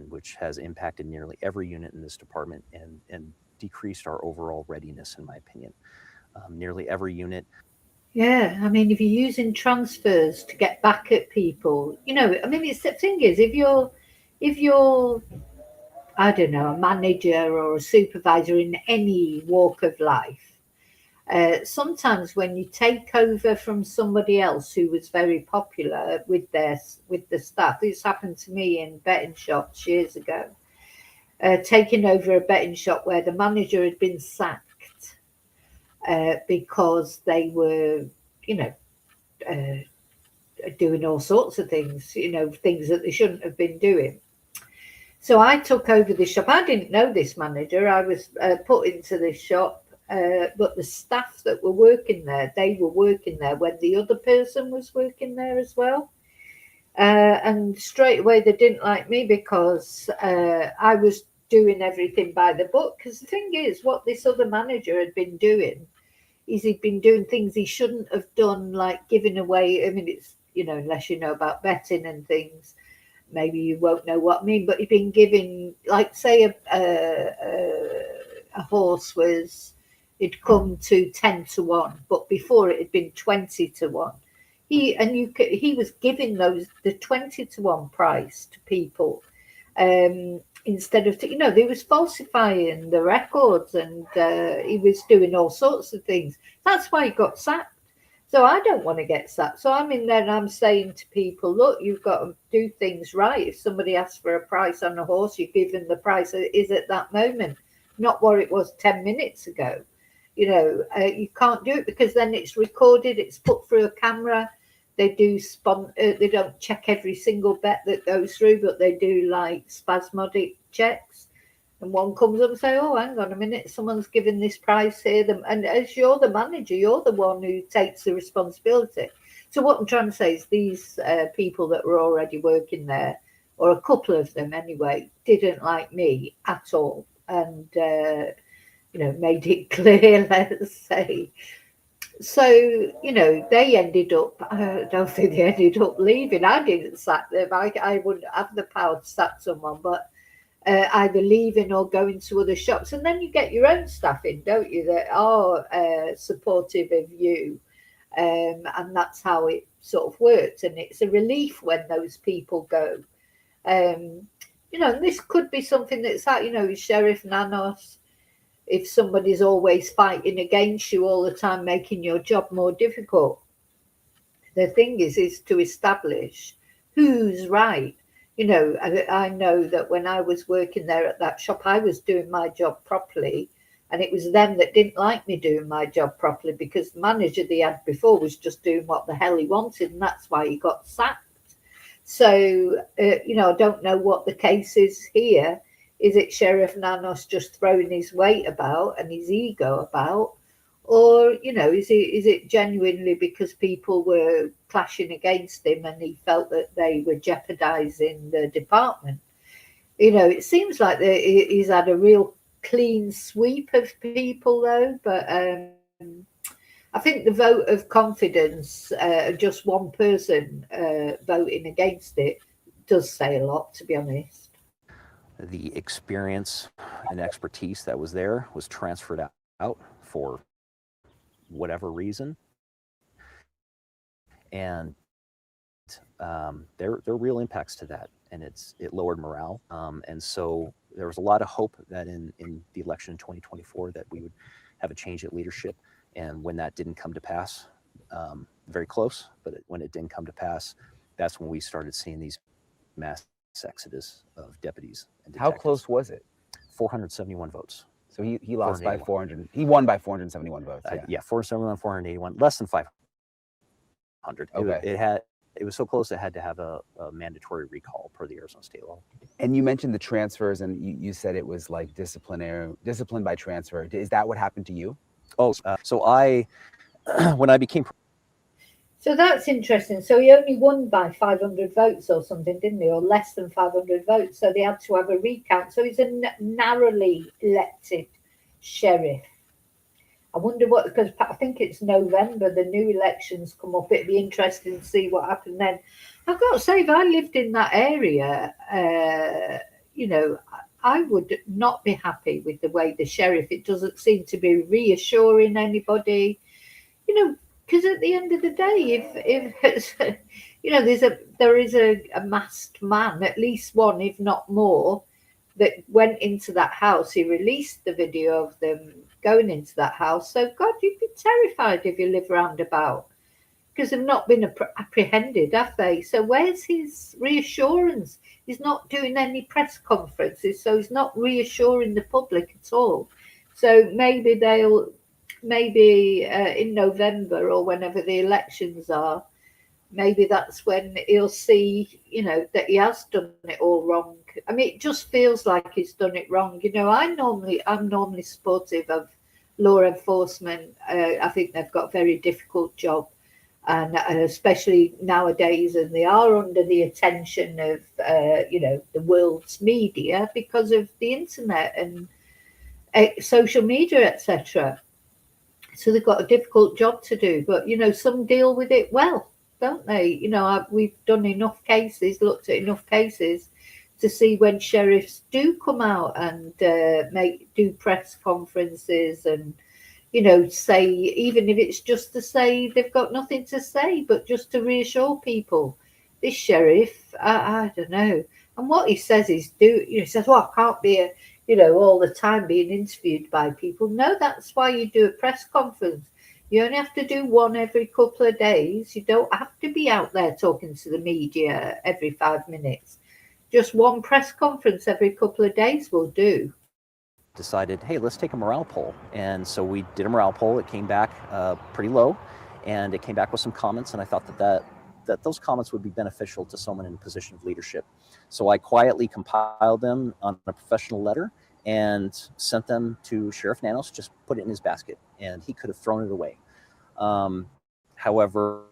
which has impacted nearly every unit in this department and decreased our overall readiness, in my opinion. Nearly every unit. Yeah, I mean, if you're using transfers to get back at people, I mean, it's the thing is, if you're, I don't know, a manager or a supervisor in any walk of life, sometimes when you take over from somebody else who was very popular with the staff, this happened to me in betting shops years ago, taking over a betting shop where the manager had been sacked because they were, doing all sorts of things, things that they shouldn't have been doing. So I took over the shop. I didn't know this manager. I was put into this shop, but the staff that were working there, they were working there when the other person was working there as well. And straight away they didn't like me because I was doing everything by the book. Because the thing is, what this other manager had been doing is he'd been doing things he shouldn't have done, like giving away. I mean, it's, unless you know about betting and things, maybe you won't know what I mean, but he'd been giving, like, say a horse it'd come to 10-1, but before it had been 20-1. He was giving the 20-1 price to people, instead of, they was falsifying the records, and he was doing all sorts of things. That's why he got sacked. So I don't want to get sacked. So I'm in there and I'm saying to people, look, you've got to do things right. If somebody asks for a price on a horse, you give them the price it is at that moment, not what it was 10 minutes ago. You can't do it, because then it's recorded, it's put through a camera. They don't check every single bet that goes through, but they do like spasmodic checks. And one comes up and say, oh, hang on a minute, someone's given this price here. And as you're the manager, you're the one who takes the responsibility. So what I'm trying to say is these people that were already working there, or a couple of them anyway, didn't like me at all. And, made it clear, let's say. So, they ended up, I don't think they ended up leaving. I didn't sack them. I wouldn't have the power to sack someone, but either leaving or going to other shops. And then you get your own staff in, don't you, that are supportive of you. And that's how it sort of works. And it's a relief when those people go. And this could be something that's Sheriff Nanos. If somebody's always fighting against you all the time, making your job more difficult, the thing is to establish who's right. I know that when I was working there at that shop, I was doing my job properly, and it was them that didn't like me doing my job properly, because the manager they had before was just doing what the hell he wanted, and that's why he got sacked. So, I don't know what the case is here. Is it Sheriff Nanos just throwing his weight about and his ego about? Or, is it genuinely because people were clashing against him and he felt that they were jeopardizing the department? It seems like he's had a real clean sweep of people, though. But I think the vote of confidence, just one person voting against it, does say a lot, to be honest. The experience and expertise that was there was transferred out for whatever reason, and there are real impacts to that, and it lowered morale, and so there was a lot of hope that in the election in 2024 that we would have a change at leadership. And when that didn't come to pass, very close, but when it didn't come to pass, that's when we started seeing these mass exodus of deputies and detectives. How close was it? 471 votes. So he lost by 400. He won by 471 votes. Yeah, 471, 481, less than 500. Okay. It was so close it had to have a mandatory recall per the Arizona state law. And you mentioned the transfers, and you said it was like discipline by transfer. Is that what happened to you? Oh, so when I became. So that's interesting. So he only won by 500 votes or something, didn't he? Or less than 500 votes. So they had to have a recount. So he's a narrowly elected sheriff. I wonder because I think it's November, the new elections come up. It'd be interesting to see what happened then. I've got to say, if I lived in that area, I would not be happy with the way the sheriff, it doesn't seem to be reassuring anybody, because at the end of the day, if it's, there is a masked man, at least one, if not more, that went into that house. He released the video of them going into that house. So, God, you'd be terrified if you live roundabout, because they've not been apprehended, have they? So where's his reassurance? He's not doing any press conferences, so he's not reassuring the public at all. So maybe in November or whenever the elections are, maybe that's when he'll see, you know, that he has done it all wrong. I mean, it just feels like he's done it wrong. You know, I'm normally supportive of law enforcement. I think they've got a very difficult job, and especially nowadays, and they are under the attention of, you know, the world's media because of the internet and social media, etc. So they've got a difficult job to do, but you know, some deal with it well, don't they? You know, we've done enough cases, looked at enough cases to see when sheriffs do come out and do press conferences and, you know, say, even if it's just to say they've got nothing to say, but just to reassure people. This sheriff, I don't know. And what he says is, he says, well, I can't be you know, all the time being interviewed by people. No, that's why you do a press conference. You only have to do one every couple of days. You don't have to be out there talking to the media every 5 minutes. Just one press conference every couple of days will do. Decided, hey, let's take a morale poll. And so we did a morale poll. It came back pretty low, and it came back with some comments, and I thought that those comments would be beneficial to someone in a position of leadership. So I quietly compiled them on a professional letter and sent them to Sheriff Nanos, just put it in his basket, and he could have thrown it away. However,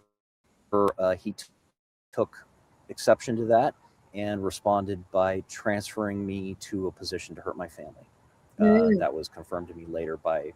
he took exception to that and responded by transferring me to a position to hurt my family. That was confirmed to me later by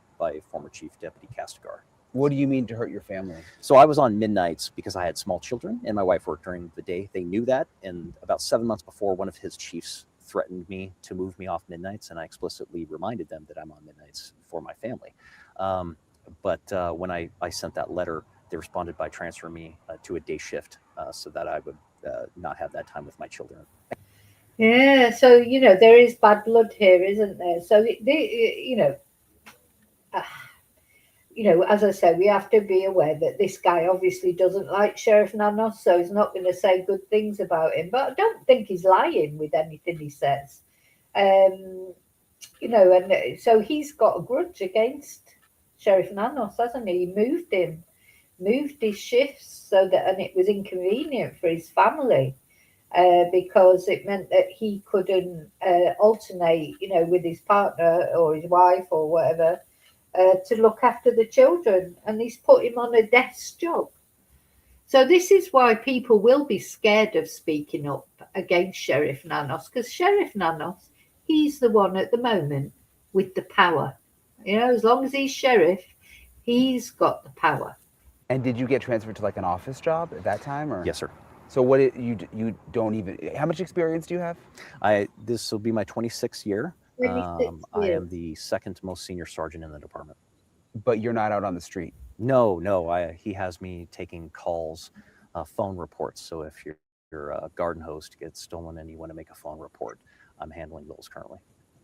former Chief Deputy Castigar. What do you mean to hurt your family? So I was on midnights because I had small children and my wife worked during the day. They knew that. And about 7 months before, one of his chiefs threatened me to move me off midnights. And I explicitly reminded them that I'm on midnights for my family. But when I sent that letter, they responded by transferring me to a day shift so that I would not have that time with my children. Yeah, so, you know, there is bad blood here, isn't there? So, you know, as I said, we have to be aware that this guy obviously doesn't like Sheriff Nanos, so he's not going to say good things about him. But I don't think he's lying with anything he says. You know, and so he's got a grudge against Sheriff Nanos, hasn't he? He moved his shifts so that, and it was inconvenient for his family because it meant that he couldn't alternate, you know, with his partner or his wife or whatever. To look after the children, and he's put him on a desk job. So this is why people will be scared of speaking up against Sheriff Nanos, because Sheriff Nanos, he's the one at the moment with the power. You know, as long as he's sheriff, he's got the power. And did you get transferred to like an office job at that time, or? Yes, sir. So what you don't even, how much experience do you have? This will be my 26th year. I am the second most senior sergeant in the department. But you're not out on the street? No. He has me taking calls, phone reports. So if your garden hose gets stolen and you want to make a phone report, I'm handling those currently.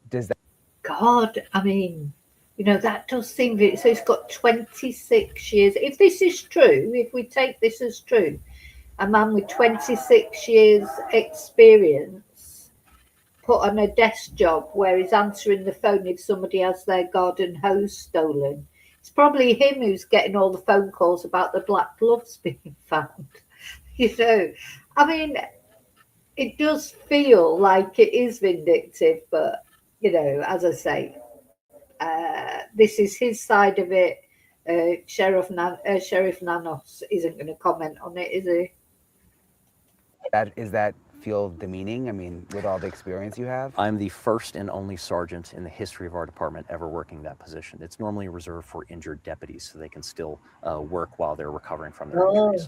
Does that? God, I mean, you know, that does seem very, so he's got 26 years. If this is true, if we take this as true, a man with 26 years experience put on a desk job where he's answering the phone if somebody has their garden hose stolen. It's probably him who's getting all the phone calls about the black gloves being found. You know, I mean, it does feel like it is vindictive, but, you know, as I say, this is his side of it. Sheriff Nanos isn't going to comment on it, is he? Is that feel demeaning? I mean, with all the experience you have? I'm the first and only sergeant in the history of our department ever working that position. It's normally reserved for injured deputies so they can still work while they're recovering from their injuries.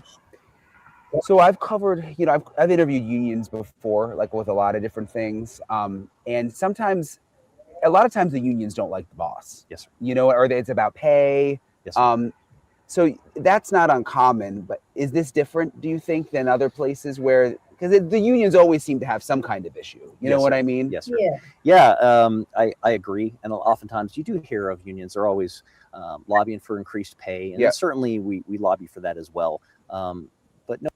So I've covered, you know, I've interviewed unions before, like with a lot of different things. And sometimes, a lot of times the unions don't like the boss. Yes, sir. You know, or it's about pay. Yes, sir. So that's not uncommon, but is this different, do you think, than other places where, because the unions always seem to have some kind of issue. You know what I mean? Yes, sir. Yeah, I agree. And oftentimes you do hear of unions. They're always lobbying for increased pay. And certainly we lobby for that as well. But no.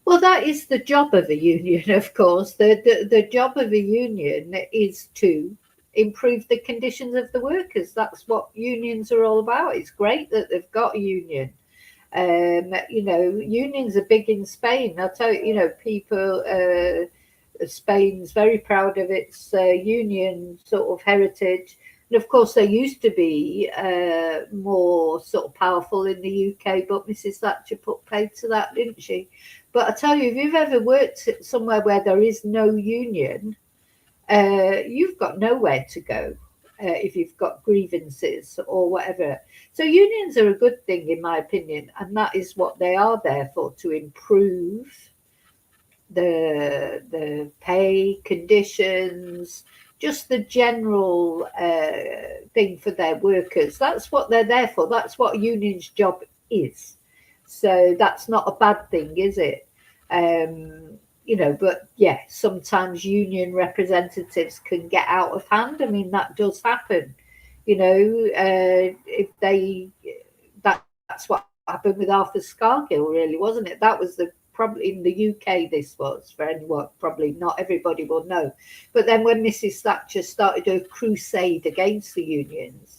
Well, that is the job of a union, of course. The job of a union is to improve the conditions of the workers. That's what unions are all about. It's great that they've got a union. You know, unions are big in Spain. I'll tell you, you know, people, Spain's very proud of its union sort of heritage. And of course, they used to be more sort of powerful in the UK, but Mrs. Thatcher put paid to that, didn't she? But I tell you, if you've ever worked somewhere where there is no union, you've got nowhere to go if you've got grievances or whatever. So unions are a good thing, in my opinion, and that is what they are there for, to improve the pay conditions, just the general thing for their workers. That's what they're there for. That's what a union's job is. So that's not a bad thing, is it? You know, but yeah, sometimes union representatives can get out of hand. I mean, that does happen. You know, if that's what happened with Arthur Scargill, really, wasn't it? That was probably in the UK. This was, for anyone, probably not everybody will know. But then when Mrs. Thatcher started a crusade against the unions,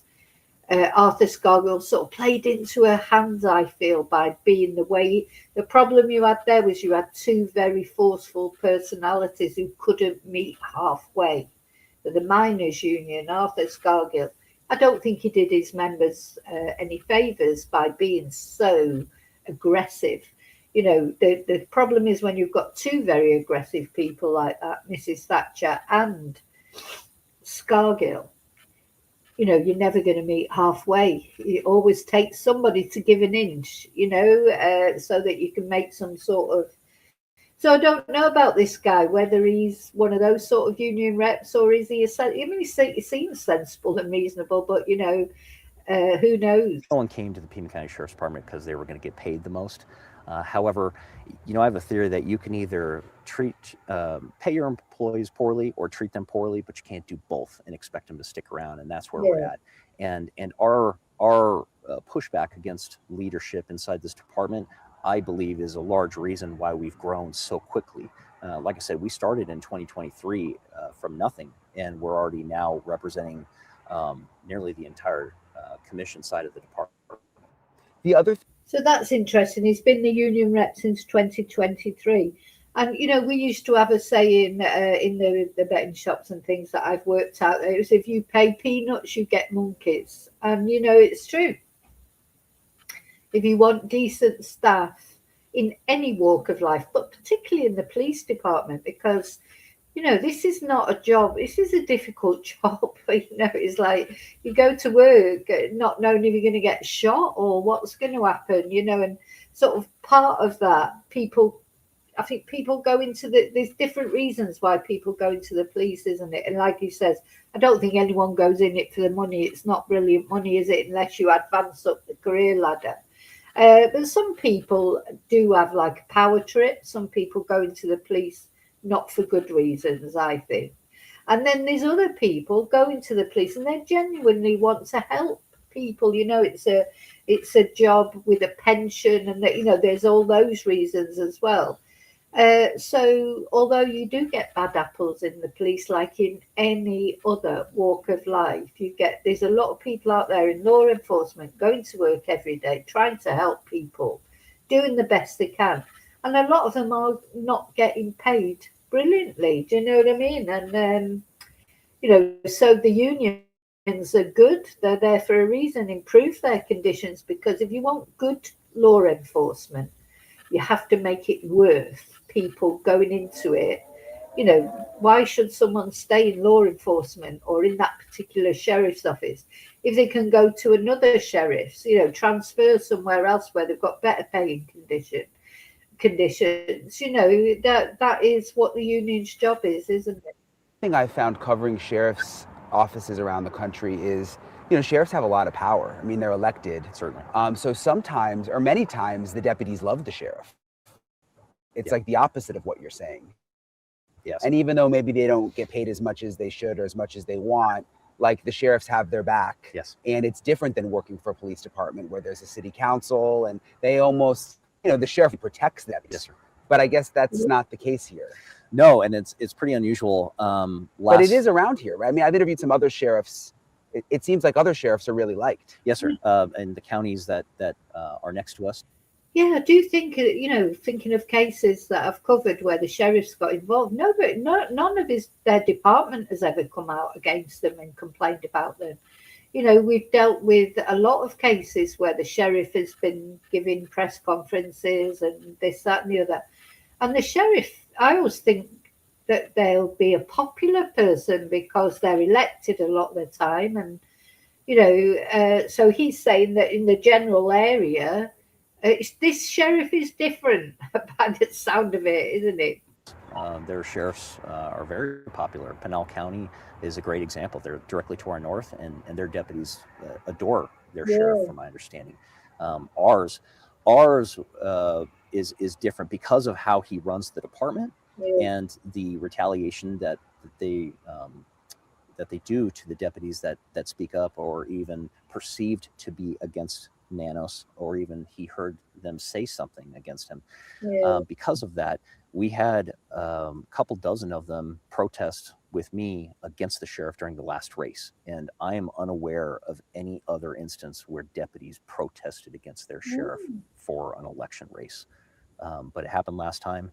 Arthur Scargill sort of played into her hands, I feel, by being the way. The problem you had there was you had two very forceful personalities who couldn't meet halfway. The miners' union, Arthur Scargill, I don't think he did his members any favours by being so aggressive. You know, the problem is when you've got two very aggressive people like that, Mrs. Thatcher and Scargill, you know, you're never going to meet halfway. It always takes somebody to give an inch, you know, so that you can make some sort of. So I don't know about this guy, whether he's one of those sort of union reps or is he I mean, he seems sensible and reasonable, but, you know, who knows? No one came to the Pima County Sheriff's Department because they were going to get paid the most. However, you know, I have a theory that you can either pay your employees poorly or treat them poorly, but you can't do both and expect them to stick around. And that's where we're at. And our pushback against leadership inside this department, I believe, is a large reason why we've grown so quickly. Like I said, we started in 2023 from nothing, and we're already now representing nearly the entire commission side of the department. So that's interesting. He's been the union rep since 2023. And, you know, we used to have a saying in the betting shops and things that I've worked out there. It was, if you pay peanuts, you get monkeys. And, you know, it's true. If you want decent staff in any walk of life, but particularly in the police department, because, you know, this is not a job. This is a difficult job. You know, it's like you go to work not knowing if you're going to get shot or what's going to happen, you know, and sort of part of that, I think people go into there's different reasons why people go into the police, isn't it? And like he says, I don't think anyone goes in it for the money. It's not brilliant money, is it? Unless you advance up the career ladder. But some people do have like a power trip. Some people go into the police not for good reasons, I think. And then there's other people go into the police and they genuinely want to help people. You know, it's a job with a pension, and that, you know, there's all those reasons as well. So although you do get bad apples in the police, like in any other walk of life, there's a lot of people out there in law enforcement going to work every day, trying to help people, doing the best they can. And a lot of them are not getting paid brilliantly. Do you know what I mean? And, you know, so the unions are good. They're there for a reason, improve their conditions, because if you want good law enforcement, you have to make it worth people going into it. You know, why should someone stay in law enforcement or in that particular sheriff's office if they can go to another sheriff's, you know, transfer somewhere else where they've got better paying conditions? You know, that is what the union's job is, isn't it? The thing I've found covering sheriff's offices around the country is, you know, sheriffs have a lot of power. I mean, they're elected. Certainly. So sometimes, or many times, the deputies love the sheriff. It's like the opposite of what you're saying. Yes. And even though maybe they don't get paid as much as they should or as much as they want, like, the sheriffs have their back. Yes. And it's different than working for a police department where there's a city council and they almost, you know, the sheriff protects them. Yes, sir. But I guess that's not the case here. No, and it's pretty unusual. But it is around here, right? I mean, I've interviewed some other sheriffs. It seems like other sheriffs are really liked. Yes, sir. And the counties that are next to us, Yeah, I do think, thinking of cases that I've covered where the sheriff's got involved, none of their department has ever come out against them and complained about them. We've dealt with a lot of cases where the sheriff has been giving press conferences and this, that, and the other. And the sheriff, I always think that they'll be a popular person because they're elected a lot of the time. And, so he's saying that in the general area, this sheriff is different by the sound of it, isn't it? Their sheriffs are very popular. Pinal County is a great example. They're directly to our north, and their deputies adore their sheriff, from my understanding. Ours is different because of how he runs the department and the retaliation that they do to the deputies that speak up or even perceived to be against Nanos, or even he heard them say something against him. Because of that, we had a couple dozen of them protest with me against the sheriff during the last race. And I am unaware of any other instance where deputies protested against their sheriff for an election race. But it happened last time.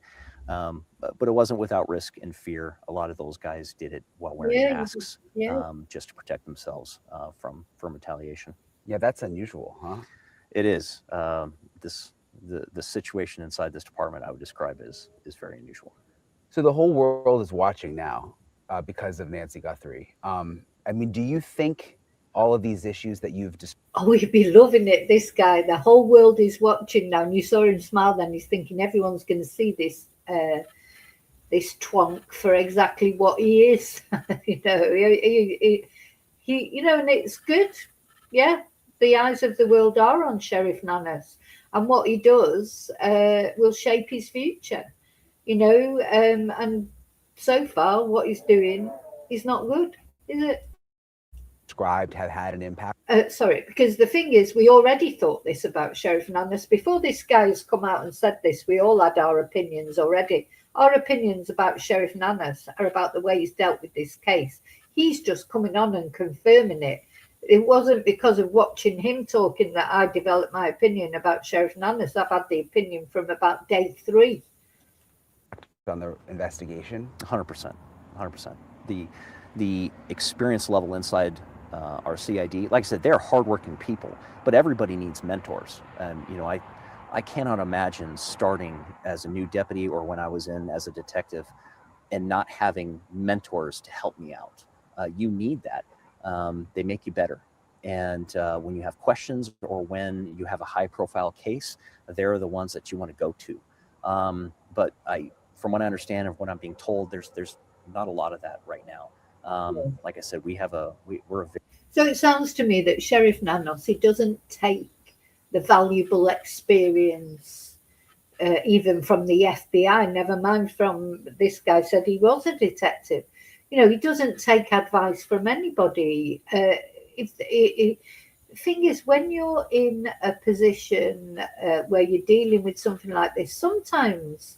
But it wasn't without risk and fear. A lot of those guys did it while wearing masks, just to protect themselves from retaliation. Yeah, that's unusual, huh? It is. The situation inside this department, I would describe as is very unusual. So the whole world is watching now because of Nancy Guthrie. I mean, do you think all of these issues that you've just... Oh, you'd be loving it, this guy. The whole world is watching now. And you saw him smile then. He's thinking everyone's going to see this this twonk for exactly what he is. he, and it's good. Yeah, the eyes of the world are on Sheriff Nanos. And what he does will shape his future, and so far what he's doing is not good, is it? Described have had an impact? Sorry, because the thing is, we already thought this about Sheriff Nanos. Before this guy has come out and said this, we all had our opinions already. Our opinions about Sheriff Nanos are about the way he's dealt with this case. He's just coming on and confirming it. It wasn't because of watching him talking that I developed my opinion about Sheriff Nanos. I've had the opinion from about day 3. On the investigation? 100%. 100%. The experience level inside our CID, like I said, they're hardworking people, but everybody needs mentors. And, I cannot imagine starting as a new deputy or when I was in as a detective and not having mentors to help me out. You need that. They make you better. And when you have questions or when you have a high profile case, they're the ones that you want to go to. But from what I understand and what I'm being told, there's not a lot of that right now. Like I said, we're a... So it sounds to me that Sheriff Nanos, he doesn't take the valuable experience even from the FBI, never mind from this guy said he was a detective. He doesn't take advice from anybody. The thing is, when you're in a position where you're dealing with something like this, sometimes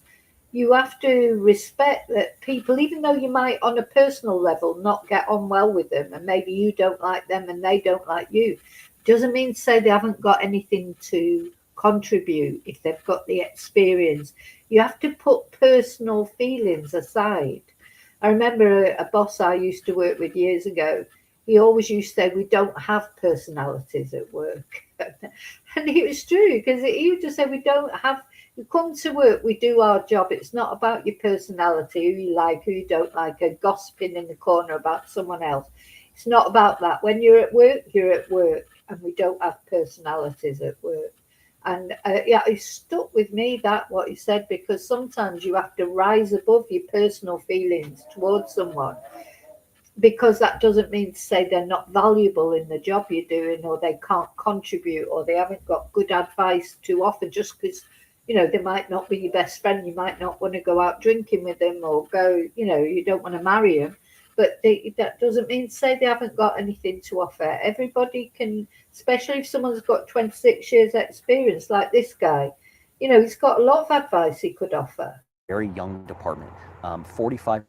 you have to respect that people, even though you might on a personal level not get on well with them, and maybe you don't like them and they don't like you, doesn't mean to say they haven't got anything to contribute if they've got the experience. You have to put personal feelings aside. I remember a boss I used to work with years ago. He always used to say, we don't have personalities at work. And it was true, because he would just say, we don't have, you come to work, we do our job. It's not about your personality, who you like, who you don't like, a gossiping in the corner about someone else. It's not about that. When you're at work, you're at work, and we don't have personalities at work. And it stuck with me, what he said, because sometimes you have to rise above your personal feelings towards someone, because that doesn't mean to say they're not valuable in the job you're doing, or they can't contribute, or they haven't got good advice to offer, just because, they might not be your best friend. You might not want to go out drinking with them, or go, you don't want to marry them. But that doesn't mean to say they haven't got anything to offer. Everybody can, especially if someone's got 26 years experience like this guy, he's got a lot of advice he could offer. Very young department. 45%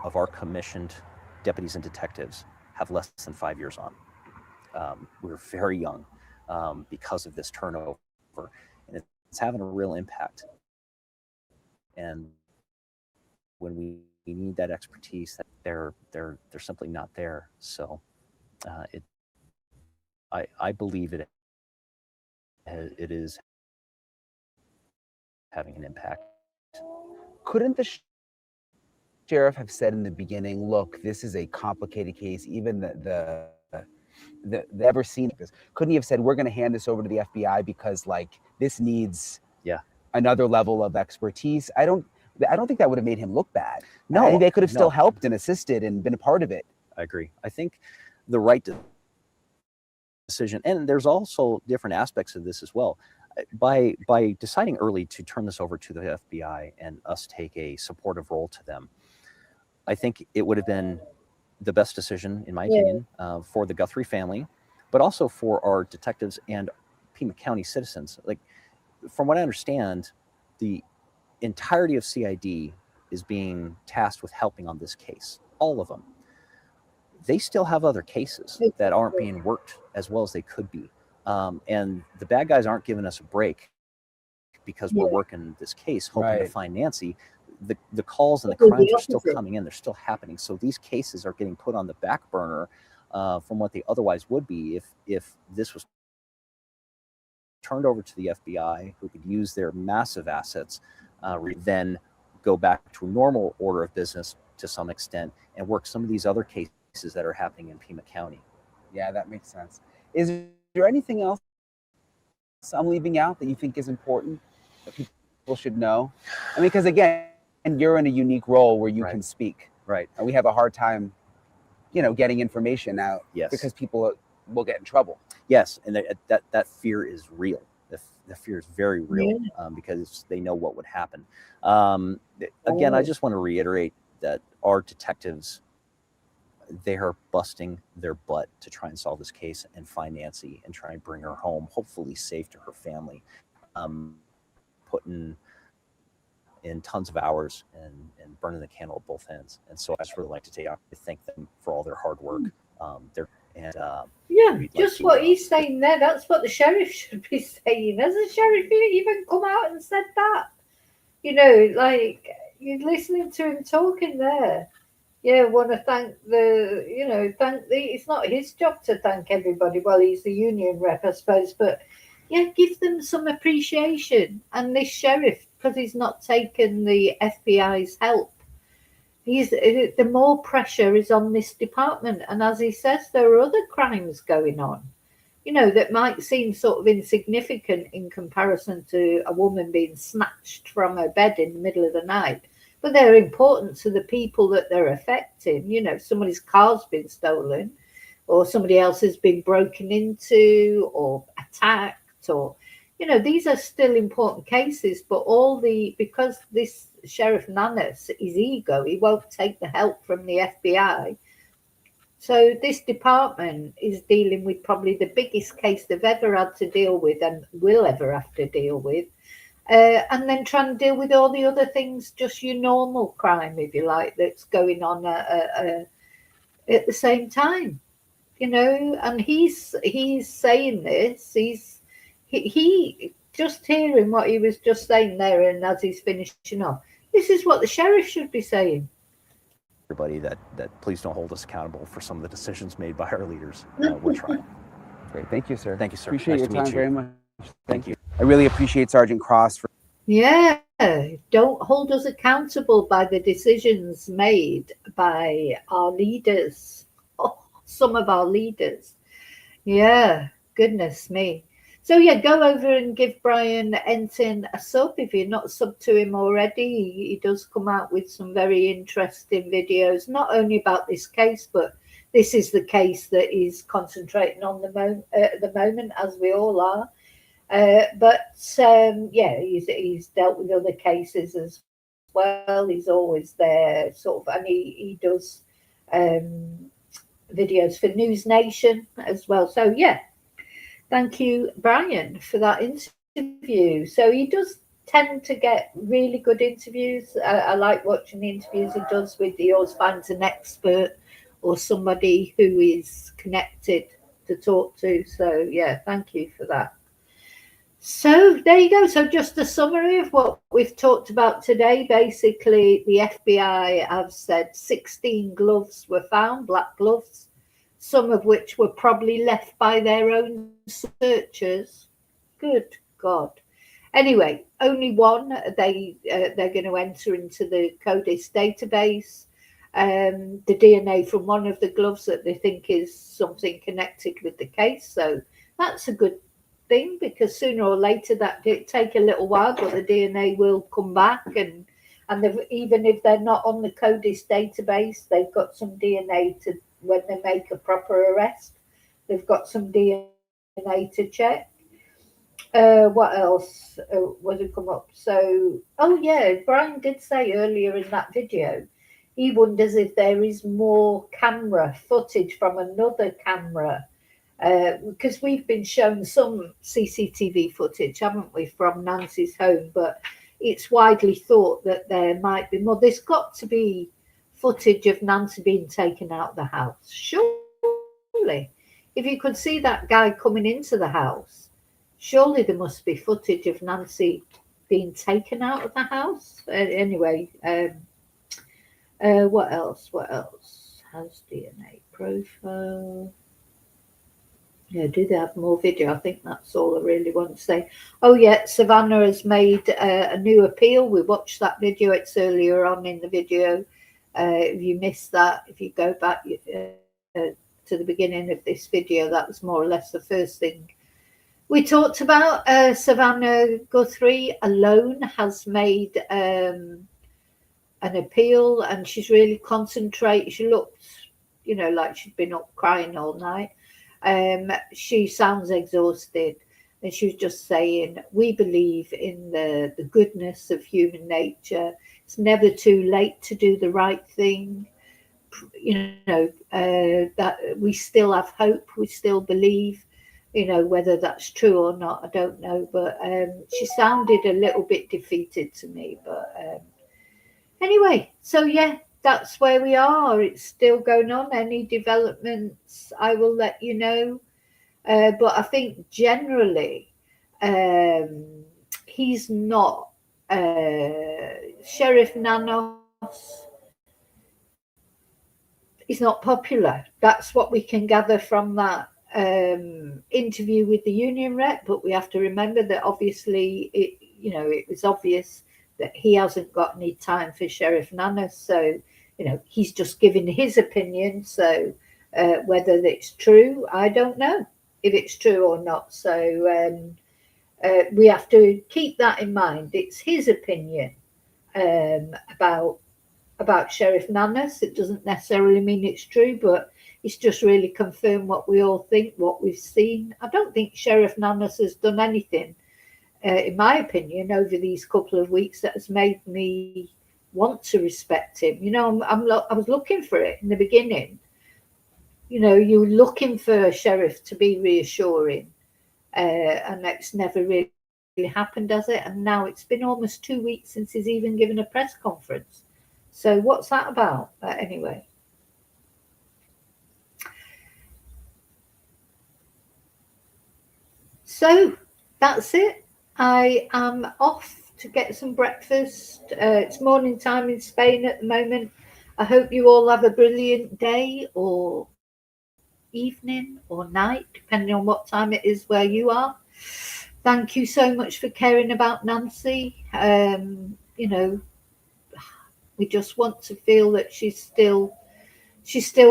of our commissioned deputies and detectives have less than 5 years on. We're very young because of this turnover. And it's having a real impact. And when we need that expertise, that they're simply not there. So I believe it is having an impact. Couldn't the sheriff have said in the beginning, look, this is a complicated case, even the ever seen this? Couldn't he have said, we're going to hand this over to the FBI because like this needs another level of expertise? I don't think that would have made him look bad. No, I think they could have still helped and assisted and been a part of it. I agree. I think the right decision, and there's also different aspects of this as well. By deciding early to turn this over to the FBI and us take a supportive role to them, I think it would have been the best decision, in my opinion, for the Guthrie family, but also for our detectives and Pima County citizens. Like, from what I understand, the entirety of CID is being tasked with helping on this case. All of them. They still have other cases that aren't being worked as well as they could be. And the bad guys aren't giving us a break because we're working this case, hoping to find Nancy. The calls and the crimes are still coming in. They're still happening. So these cases are getting put on the back burner from what they otherwise would be if this was turned over to the FBI, who could use their massive assets, then go back to a normal order of business to some extent and work some of these other cases that are happening in Pima County. Yeah, that makes sense. Is there anything else I'm leaving out that you think is important that people should know? I mean, because again, you're in a unique role where you can speak. Right. And we have a hard time, getting information out. Yes. Because people will get in trouble. Yes, and that fear is real. The fear is very real because they know what would happen. Again, I just want to reiterate that our detectives, they are busting their butt to try and solve this case and find Nancy and try and bring her home, hopefully safe to her family. Putting in tons of hours and burning the candle at both ends. And so I just really like to thank them for all their hard work. Just what he's saying there, that's what the sheriff should be saying. Has the sheriff even come out and said that? Like, you're listening to him talking there. Want to thank it's not his job to thank everybody. Well, he's the union rep, I suppose, but give them some appreciation. And this sheriff, because he's not taken the FBI's help, the more pressure is on this department. And as he says, there are other crimes going on, that might seem sort of insignificant in comparison to a woman being snatched from her bed in the middle of the night. But they're important to the people that they're affecting. Somebody's car's been stolen, or somebody else has been broken into or attacked, or, these are still important cases. But because this Sheriff Nanos is ego, he won't take the help from the FBI. So this department is dealing with probably the biggest case they've ever had to deal with and will ever have to deal with. And then trying to deal with all the other things, just your normal crime, if you like, that's going on at the same time, And he's saying this. He just hearing what he was just saying there, and as he's finishing off, this is what the sheriff should be saying. Everybody, that please don't hold us accountable for some of the decisions made by our leaders. We're trying. Great, thank you, sir. Thank you, sir. Appreciate your time very much. Thank you. I really appreciate Sergeant Cross for. Yeah, don't hold us accountable by the decisions made by our leaders. Some of our leaders. Yeah, goodness me. So go over and give Brian Ensign a sub if you're not subbed to him already. He does come out with some very interesting videos, not only about this case, but this is the case that he's concentrating on at the moment, as we all are. He's dealt with other cases as well. He's always there, sort of, and he does videos for News Nation as well. So thank you, Brian, for that interview. So he does tend to get really good interviews. I like watching the interviews he does he always finds an expert or somebody who is connected to talk to. So thank you for that. So there you go. So just a summary of what we've talked about today. Basically, the FBI have said 16 gloves were found, black gloves, some of which were probably left by their own searchers. Good God. Anyway, only one they're going to enter into the CODIS database. The DNA from one of the gloves that they think is something connected with the case. So that's a good thing, because sooner or later that did take a little while, but the DNA will come back, and even if they're not on the CODIS database, they've got some DNA to, when they make a proper arrest, they've got some DNA to check. What else was it come up? So, oh yeah, Brian did say earlier in that video, he wonders if there is more camera footage from another camera, because we've been shown some CCTV footage, haven't we, from Nancy's home, but it's widely thought that there might be more. There's got to be footage of Nancy being taken out of the house, surely. If you could see that guy coming into the house, surely there must be footage of Nancy being taken out of the house. Anyway, what else? What else? Has DNA profile? Yeah, do they have more video? I think that's all I really want to say. Oh yeah, Savannah has made a new appeal. We watched that video. It's earlier on in the video. If you missed that, if you go back to the beginning of this video, that was more or less the first thing we talked about. Savannah Guthrie alone has made an appeal, and she's really concentrated. She looked, like she'd been up crying all night. She sounds exhausted, and she was just saying, we believe in the goodness of human nature. It's never too late to do the right thing. That we still have hope, we still believe. Whether that's true or not, I don't know, but she sounded a little bit defeated to me. But anyway, so yeah, that's where we are. It's still going on. Any developments, I will let you know. But I think generally, he's not Sheriff Nanos. He's not popular. That's what we can gather from that interview with the union rep. But we have to remember that obviously, it was obvious that he hasn't got any time for Sheriff Nanos. So, he's just giving his opinion. So whether it's true, I don't know if it's true or not. So we have to keep that in mind. It's his opinion about Sheriff Nanos. It doesn't necessarily mean it's true, but it's just really confirmed what we all think, what we've seen. I don't think Sheriff Nanos has done anything, in my opinion, over these couple of weeks that has made me want to respect him. I was looking for it in the beginning. You're looking for a sheriff to be reassuring, and that's never really happened, has it? And now it's been almost 2 weeks since he's even given a press conference. So what's that about? But anyway. So that's it. I am off to get some breakfast. It's morning time in Spain at the moment. I hope you all have a brilliant day or evening or night, depending on what time it is where you are. Thank you so much for caring about Nancy. We just want to feel that she's still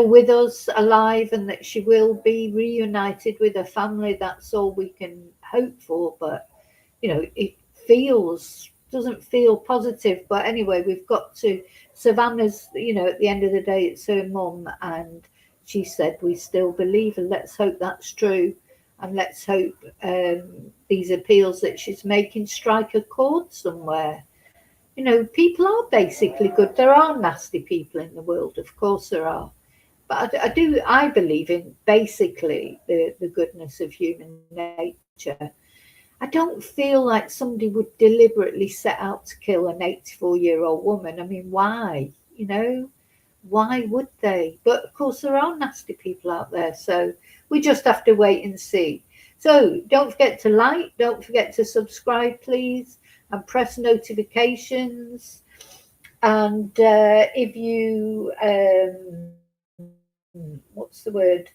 with us, alive, and that she will be reunited with her family. That's all we can hope for. But it doesn't feel positive. But anyway, we've got to. Savannah's, at the end of the day, it's her mum, and she said we still believe, and let's hope that's true, and let's hope these appeals that she's making strike a chord somewhere. People are basically good. There are nasty people in the world, of course there are. But I believe in basically the goodness of human nature. I don't feel like somebody would deliberately set out to kill an 84-year-old woman. I mean, why? Why would they? But of course there are nasty people out there. So we just have to wait and see. So don't forget to like, don't forget to subscribe, please, and press notifications. And if you, what's the word?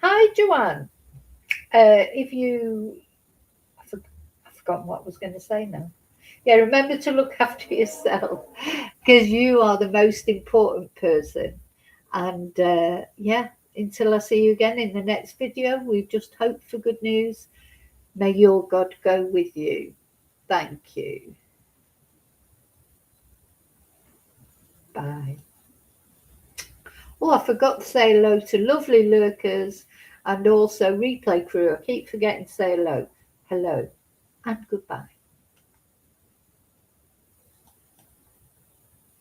Hi, Joanne. If you, I've forgotten what I was going to say now. Yeah, remember to look after yourself because you are the most important person. And yeah, until I see you again in the next video, we just hope for good news. May your God go with you. Thank you. Bye. Oh, I forgot to say hello to lovely lurkers and also replay crew. I keep forgetting to say hello. Hello and goodbye.